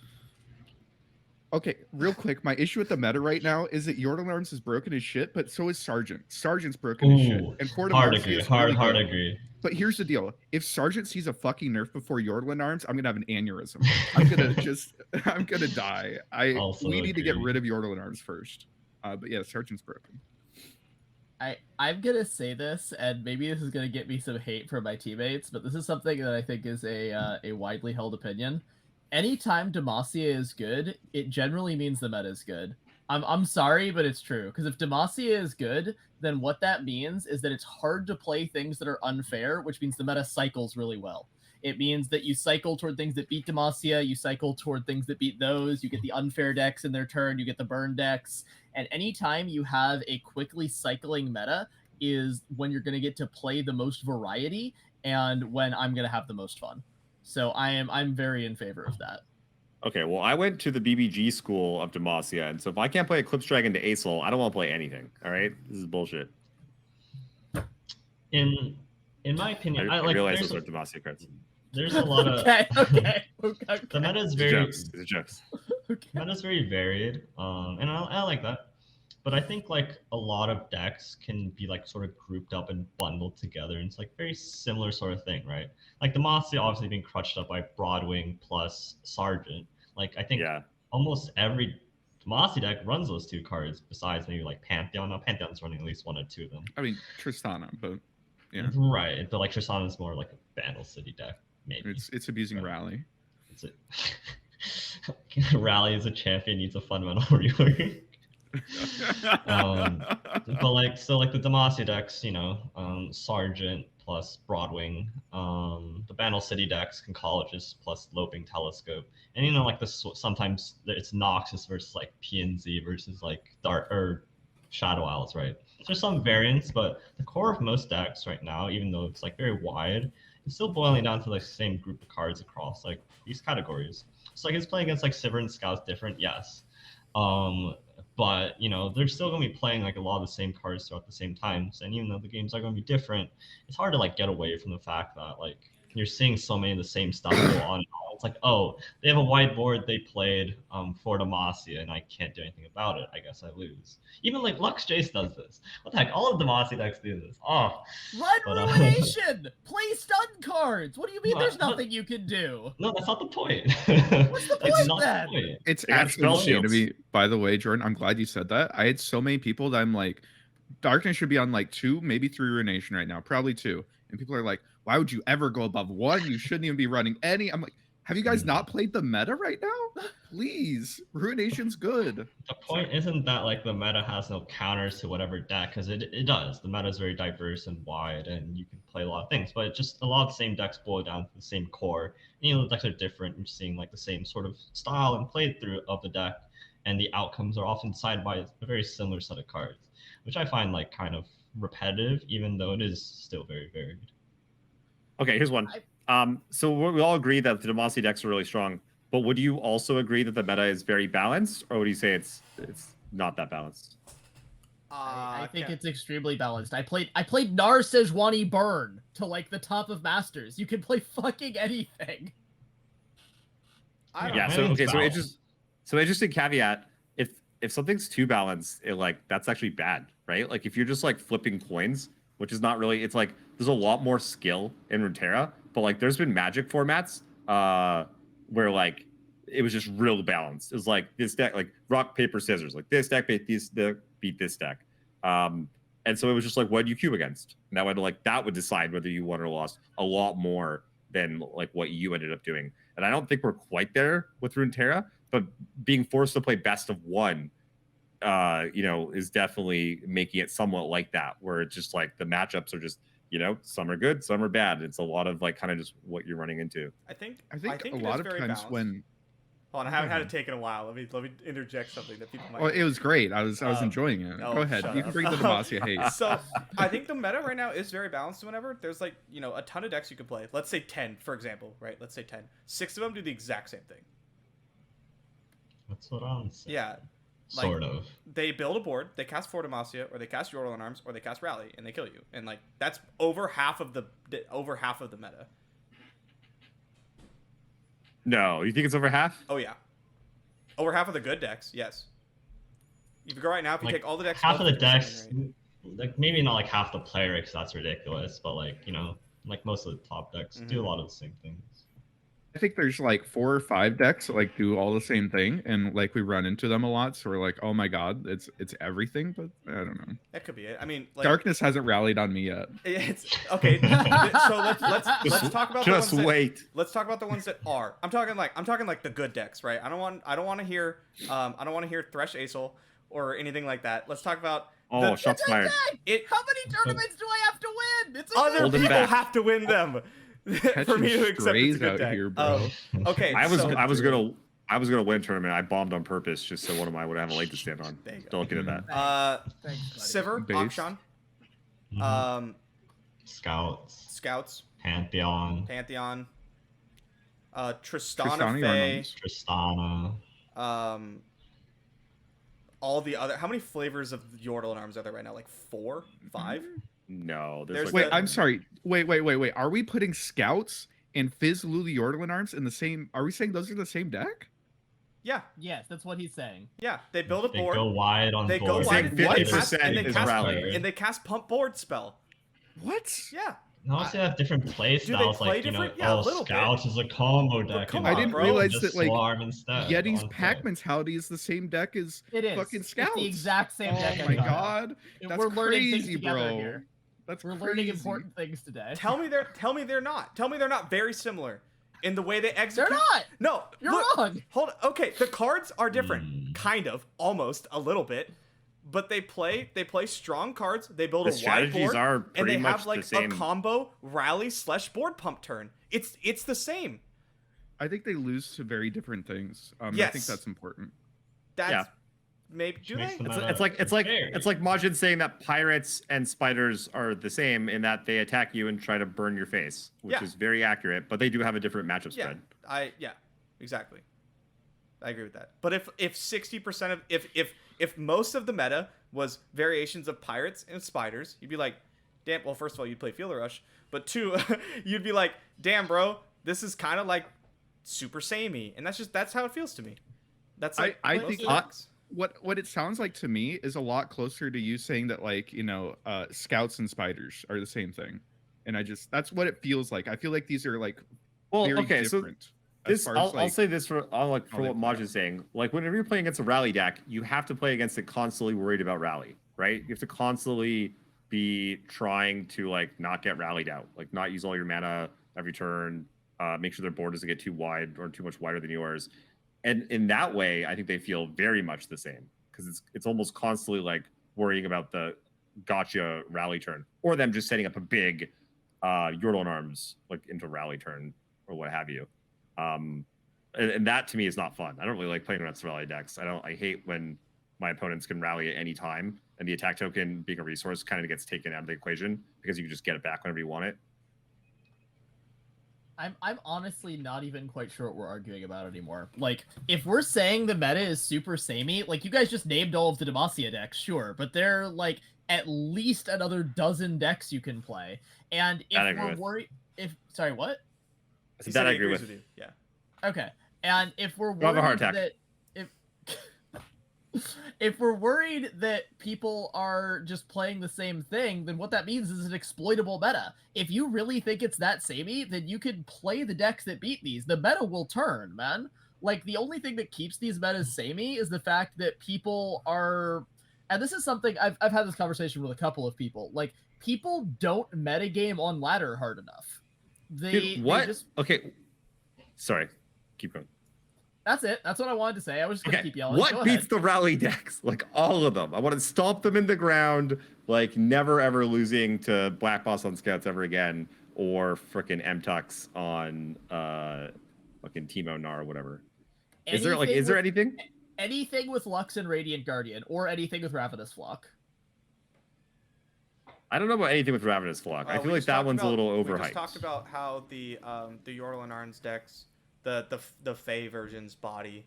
Okay, real quick, my issue with the meta right now is that Yordle Arms is broken as shit, but so is Sergeant. Sergeant's broken as shit. Ooh, And Fort hard Demacia agree. is Hard really good. agree. But here's the deal. If Sergeant sees a fucking nerf before Yordle Arms, I'm gonna have an aneurysm. I'm gonna die. Also We need to get agree. rid of Yordle Arms first. But yeah, Sergeant's broken. I'm gonna say this, and maybe this is gonna get me some hate from my teammates, but this is something that I think is a widely held opinion. Anytime Demacia is good, it generally means the meta is good. I'm sorry, but it's true. Because if Demacia is good, then what that means is that it's hard to play things that are unfair, which means the meta cycles really well. It means that you cycle toward things that beat Demacia, you cycle toward things that beat those, you get the unfair decks in their turn, you get the burn decks, and anytime you have a quickly cycling meta is when you're going to get to play the most variety and when I'm going to have the most fun. So I'm very in favor of that. Okay, well, I went to the BBG school of Demacia, and so if I can't play Eclipse Dragon to Acel, I don't want to play anything. All right, this is bullshit. In my opinion, I like realize there's those are Demacia cards. there's a lot of Okay. the meta is It's very jokes. It's jokes. meta's very varied, and I like that. But I think like a lot of decks can be like sort of grouped up and bundled together, and it's like very similar sort of thing, right? Like Demacia obviously being crutched up by Broadwing plus Sergeant. Like I think almost every Demacia deck runs those two cards, besides maybe like Pantheon. Now Pantheon's running at least one or two of them. I mean Tristana, but yeah, Right. But like Tristana's more like a Vandal City deck, maybe. it's abusing Rally. It's a Rally as a champion needs a fundamental rework. But like, so like the Demacia decks, Sergeant plus Broadwing, the Bandle City decks, Conchologist plus Loping Telescope, and like sometimes it's Noxus versus like PNZ versus like Dark or Shadow Owls, right? So there's some variants, but the core of most decks right now, even though it's like very wide, it's still boiling down to like the same group of cards across like these categories. So like it's playing against like Sivert Scouts different, yes. But they're still going to be playing like a lot of the same cards throughout the same times, and even though the games are going to be different, it's hard to like get away from the fact that like you're seeing so many of the same stuff go on. It's like, oh, they have a whiteboard they played for Demacia, and I can't do anything about it. I guess I lose. Even like Lux Jace does this. What the heck? All of Demacia decks do this. Oh, Ruination! Play stun cards! What do you mean there's nothing you can do? No, that's not the point. What's the point then? It's got actually spell insane to shields. me. By the way, Jordan, I'm glad you said that. I had so many people that I'm like, Darkness should be on like 2, maybe 3 Ruination right now, probably 2. And people are like, why would you ever go above 1? You shouldn't even be running any. I'm like, have you guys not played the meta right now? Please, Ruination's good. The point isn't that like the meta has no counters to whatever deck, because it does. The meta is very diverse and wide, and you can play a lot of things. But it just a lot of the same decks boil down to the same core. And, the decks are different. You're seeing like the same sort of style and playthrough of the deck, and the outcomes are often decided by a very similar set of cards, which I find like kind of repetitive, even though it is still very varied. Okay, here's one. So we all agree that the Demacia decks are really strong, but would you also agree that the meta is very balanced, or would you say it's not that balanced? I think it's extremely balanced. I played Nar Sejuani Burn to like the top of Masters. You can play fucking anything. Yeah. So okay. So interesting caveat. If something's too balanced, that's actually bad, right? Like if you're just like flipping coins, which is not really. It's like there's a lot more skill in Runeterra, but like there's been Magic formats where like it was just real balanced. It was like this deck, like rock paper scissors, like this deck beat this deck. And so it was just like, what do you queue against? And that would decide whether you won or lost a lot more than like what you ended up doing. And I don't think we're quite there with Runeterra, but being forced to play best of one, is definitely making it somewhat like that, where it's just like the matchups are just, some are good, some are bad. It's a lot of like kind of just what you're running into. I think a lot of times balanced. when Hold on, I haven't had it taken a while. Let me interject something that people might. Well, it was great. I was enjoying it. Go ahead. You can bring the Demacia hate. So I think the meta right now is very balanced. Whenever there's like a ton of decks you could play. Let's say 10, for example, right? Let's say 10. 6 of them do the exact same thing. That's what I'm saying. Yeah. Like, sort of. They build a board, they cast 4 Demacia, or they cast Yordle in Arms, or they cast Rally, and they kill you. And like that's over half of the meta. No, you think it's over half? Oh yeah, over half of the good decks. Yes. If you go right now, if you take all the decks, half of the decks, like maybe not like half the player, because that's ridiculous. But like like most of the top decks do a lot of the same things. I think there's like 4 or 5 decks that like do all the same thing, and like we run into them a lot, so we're like, oh my god, it's everything. But I don't know. That could be it. I mean, like, Darkness hasn't rallied on me yet. It's okay. So let's talk about just the ones wait. Let's talk about the ones that are. I'm talking like the good decks, right? I don't want to hear Thresh Acel or anything like that. Let's talk about. Shots fired. How many tournaments do I have to win? It's other people have to win them. For me to accept it's a good out deck. here, bro. Okay. I was gonna win a tournament. I bombed on purpose just so one of mine would have a leg to stand on. Don't get at that. Thanks, Sivert, Base. Akshan, Scouts, Pantheon, Tristana Faye, Tristana. all the other. How many flavors of Yordle and Arms are there right now? Like 4, 5? No, There's like, Wait, I'm sorry. Wait. Are we putting Scouts and Fizz Lulu Yordle and Arms in the same? Are we saying those are the same deck? Yeah. Yes, that's what he's saying. Yeah. They build a They board. go wide on They board. go wide. Saying 50% is rally. And they cast Pump Board spell. What? Yeah. No, they have different play Do they styles. play Like different? Yeah, a little bit. Scouts is a combo deck. come I on, didn't bro. realize Just that like Swarm instead Yeti's on Pack play. Mentality is the same deck as It is. fucking It's Scouts. the exact same deck. Oh my everybody. god, that's We're learning things crazy, together bro. here. That's We're crazy. learning important things today. Tell me they're not. Tell me they're not very similar in the way they execute. They're not. No, You're look, wrong. Hold on. Okay, the cards are different. Kind of, almost, a little bit. but they play strong cards. They build The a wide strategies board, are and pretty they much have like the same. a combo rally / board pump turn. It's the same. I think they lose to very different things. I Yes. think that's important. That's Yeah. maybe do Makes they? them It's like Majid saying that pirates and spiders are the same in that they attack you and try to burn your face, which Yeah. is very accurate, but they do have a different matchup Yeah, spread. exactly. I agree with that. But if 60% of if most of the meta was variations of pirates and spiders, you'd be like, damn. Well, first of all, you'd play Field Rush, but two, you'd be like, damn, bro, this is kind of like super samey, and that's how it feels to me. That's like I most think of the decks. what it sounds like to me is a lot closer to you saying that, like, scouts and spiders are the same thing, and that's what it feels like. I feel like these are like very different. I'll say this for what they Maj play. is saying. Like, whenever you're playing against a rally deck, you have to play against it constantly worried about rally, right? You have to constantly be trying to like not get rallied out, like not use all your mana every turn, make sure their board doesn't get too wide or too much wider than yours. And in that way, I think they feel very much the same because it's almost constantly like worrying about the gotcha rally turn or them just setting up a big Yordle and Arms like into rally turn or what have you. And that to me is not fun. I don't really like playing against rally decks. I hate when my opponents can rally at any time and the attack token being a resource kind of gets taken out of the equation because you can just get it back whenever you want it. I'm honestly not even quite sure what we're arguing about anymore. Like, if we're saying the meta is super samey, like, you guys just named all of the Demacia decks, sure, but there are, like, at least another dozen decks you can play. And if we're worried... Sorry, what? That I agree with. You. Yeah. Okay. And if we're Have a heart worried attack. that... If we're worried that people are just playing the same thing, then what that means is an exploitable meta. If you really think it's that samey, then you can play the decks that beat these. The meta will turn, man. Like, the only thing that keeps these metas samey is the fact that people are... And this is something... I've had this conversation with a couple of people. Like, people don't metagame on ladder hard enough. Dude, what? Okay. Sorry. Keep going. That's it. That's what I wanted to say. I was just going to keep yelling. What beats the rally decks? Like, all of them. I want to stomp them in the ground, like, never ever losing to Black Boss on Scouts ever again, or frickin' M-Tux on fucking Teemo Nar or whatever. Is there anything? Anything with Lux and Radiant Guardian, or anything with Ravenous Flock. I don't know about anything with Ravenous Flock. I feel like that one's a little overhyped. We just talked about how the Yordle and Arns decks, the Fey version's body.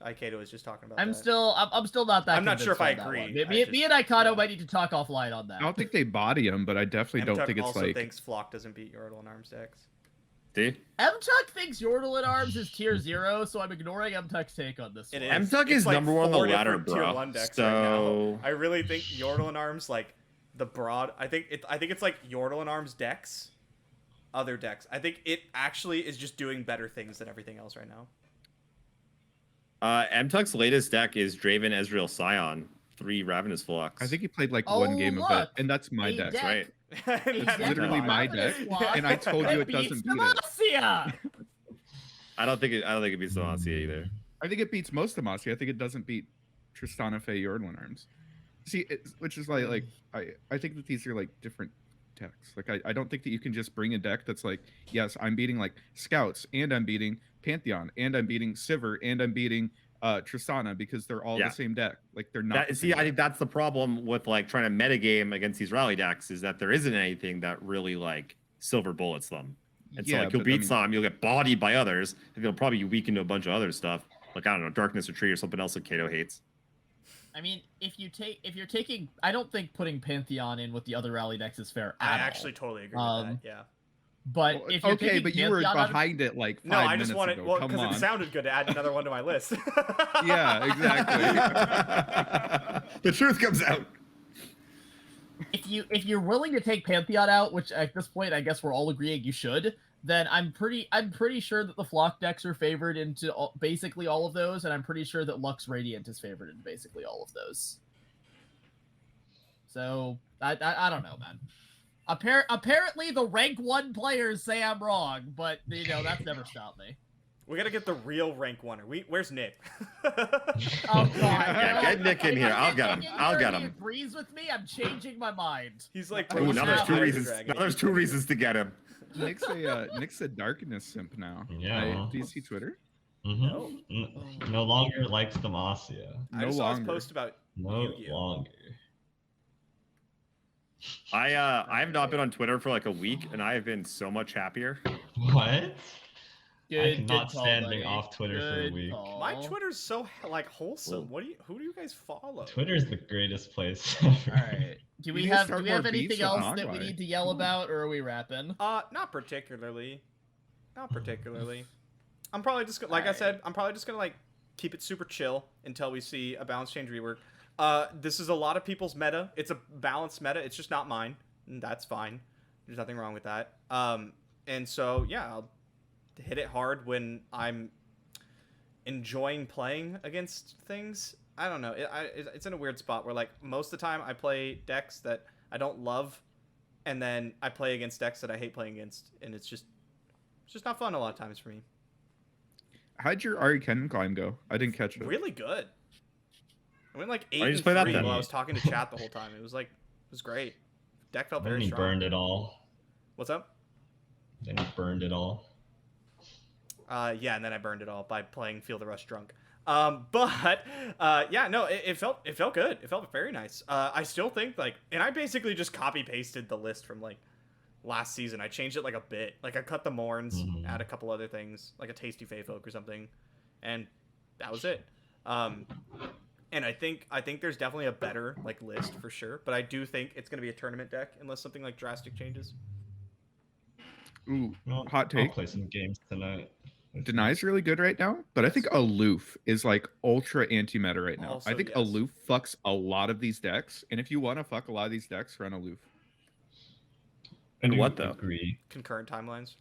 Ikedo was just talking about. I'm still not that. I'm not sure if I agree. Me and Ikedo might need to talk offline on that. I don't think they body him, but I definitely don't think it's also like. Thinks Flock doesn't beat Yordle and Arms decks. See? M-Tuck thinks Yordle and Arms is tier 0, so I'm ignoring M-Tuck's take on this one. M-Tuck is number one on the ladder, bro. Tier 1 decks right now. I really think Yordle and Arms, like the broad. I think it's like Yordle and Arms decks, other decks. I think it actually is just doing better things than everything else right now. M-Tuck's latest deck is Draven Ezreal Scion, 3 Ravenous Flocks. I think he played like one game of it, and that's my deck. That's right. It's literally my deck, and I told you it doesn't beat it. Demacia! I don't think it beats Demacia either. I think it beats most Demacia. I think it doesn't beat Tristana, Faye, Yordle and Arms. See, which is like I think that these are like different decks. Like I don't think that you can just bring a deck that's like, yes, I'm beating like Scouts, and I'm beating Pantheon, and I'm beating Sivir, and I'm beating Tristana, because they're all the same deck. Like, they're not. I think that's the problem with like trying to metagame against these rally decks, is that there isn't anything that really like silver bullets them. And so like you'll beat some, you'll get bodied by others, and they'll probably weaken to a bunch of other stuff. Like, I don't know, Darkness Retreat or something else that Kato hates. I mean, if you're taking, I don't think putting Pantheon in with the other rally decks is fair. I actually totally agree with that. Yeah. But if you're taking but you were behind it like 5 minutes ago. No, I just wanted, well, because it sounded good to add another one to my list. Yeah, exactly. The truth comes out. If you're willing to take Pantheon out, which at this point I guess we're all agreeing you should, then I'm pretty sure that the Flock decks are favored into basically all of those, and I'm pretty sure that Lux Radiant is favored in basically all of those. So I don't know, man. Apparently the rank 1 players say I'm wrong, but that's never stopped me. We gotta get the real rank winner. Where's Nick? Oh god. Yeah, get Nick in here. I'll get him. I'll get If he him. agrees with me, I'm changing my mind. He's like, Ooh, now there's two Iron reasons. Dragon. Now there's 2 reasons to get him. Nick's a darkness simp now. Yeah. Do you see Twitter? Mm-hmm. No longer likes Demacia. I No just saw his longer. post about No Yu-Gi-Oh. longer. I have not been on Twitter for like a week, and I have been so much happier. What? Good, I cannot good call, stand buddy. being off Twitter for a Good week. call. My Twitter's so like wholesome. Well- Who do you guys follow? Twitter's the greatest place All ever. right. Do we need to have start do we have more beats anything with else that we Mogwai. need to yell about, or are we wrapping? Not particularly. Not particularly. I'm probably just like I Alright. said. I'm probably just gonna like keep it super chill until we see a balance change rework. This is a lot of people's meta. It's a balanced meta. It's just not mine. And that's fine. There's nothing wrong with that. And so yeah, I'll hit it hard when I'm enjoying playing against things. I don't know. It's in a weird spot where like most of the time I play decks that I don't love, and then I play against decks that I hate playing against, and it's just not fun a lot of times for me. How'd your Ari Kennen climb go? I didn't catch it. Really good. I went like 8 you and just play that 3 then? while I was talking to chat the whole time. It was great. Deck felt Then very he strong. burned it all. What's up? Then he burned it all. Yeah, and then I burned it all by playing Feel the Rush drunk. Yeah, no, it felt good. It felt very nice. I still think like, and I basically just copy pasted the list from like last season. I changed it like a bit. Like I cut the Morns, add a couple other things, like a Tasty Fey Folk or something, and that was it. And I think there's definitely a better like list for sure, but I do think it's gonna be a tournament deck unless something like drastic changes. Ooh, Well, hot take. I'll play some games tonight. Denai's really good right now, but I think Aloof is like ultra anti-meta right now. Also, I think yes. Aloof fucks a lot of these decks, and if you want to fuck a lot of these decks, run Aloof. And I what though? Agree. Concurrent timelines.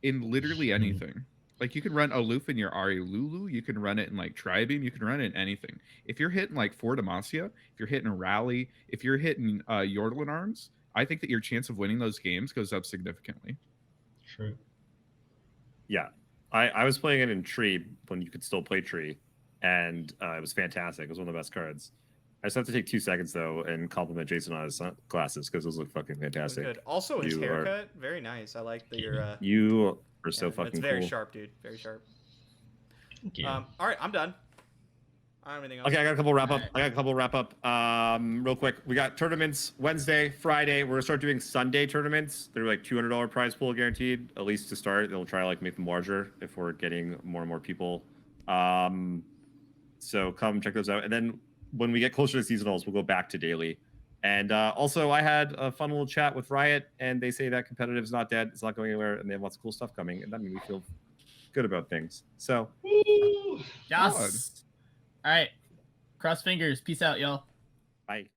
In literally anything. Like you can run Aloof in your Ari Lulu, you can run it in like Tribeam, you can run it in anything. If you're hitting like 4 Demacia, if you're hitting Rally, if you're hitting Yordle and Arms, I think that your chance of winning those games goes up significantly. True. Yeah, I was playing it in Tree when you could still play Tree, and it was fantastic. It was one of the best cards. I just have to take 2 seconds though and compliment Jason on his glasses because those look fucking It was fantastic. good. Also, his You are- haircut, very nice. I like that you're. You are so yeah, fucking it's very cool. sharp, dude. Very sharp. Thank you. All right, I'm done. I don't have anything else. Okay, I got a couple wrap up. Alright. I got a couple wrap up. Real quick, we got tournaments Wednesday, Friday. We're gonna start doing Sunday tournaments. They're like $200 prize pool guaranteed, at least to start. They'll try to like make them larger if we're getting more and more people. So come check those out. And then when we get closer to seasonals, we'll go back to daily. And also, I had a fun little chat with Riot, and they say that competitive is not dead. It's not going anywhere, and they have lots of cool stuff coming, and that made me feel good about things. So, Woo! Yes. All right. Cross fingers. Peace out, y'all. bye.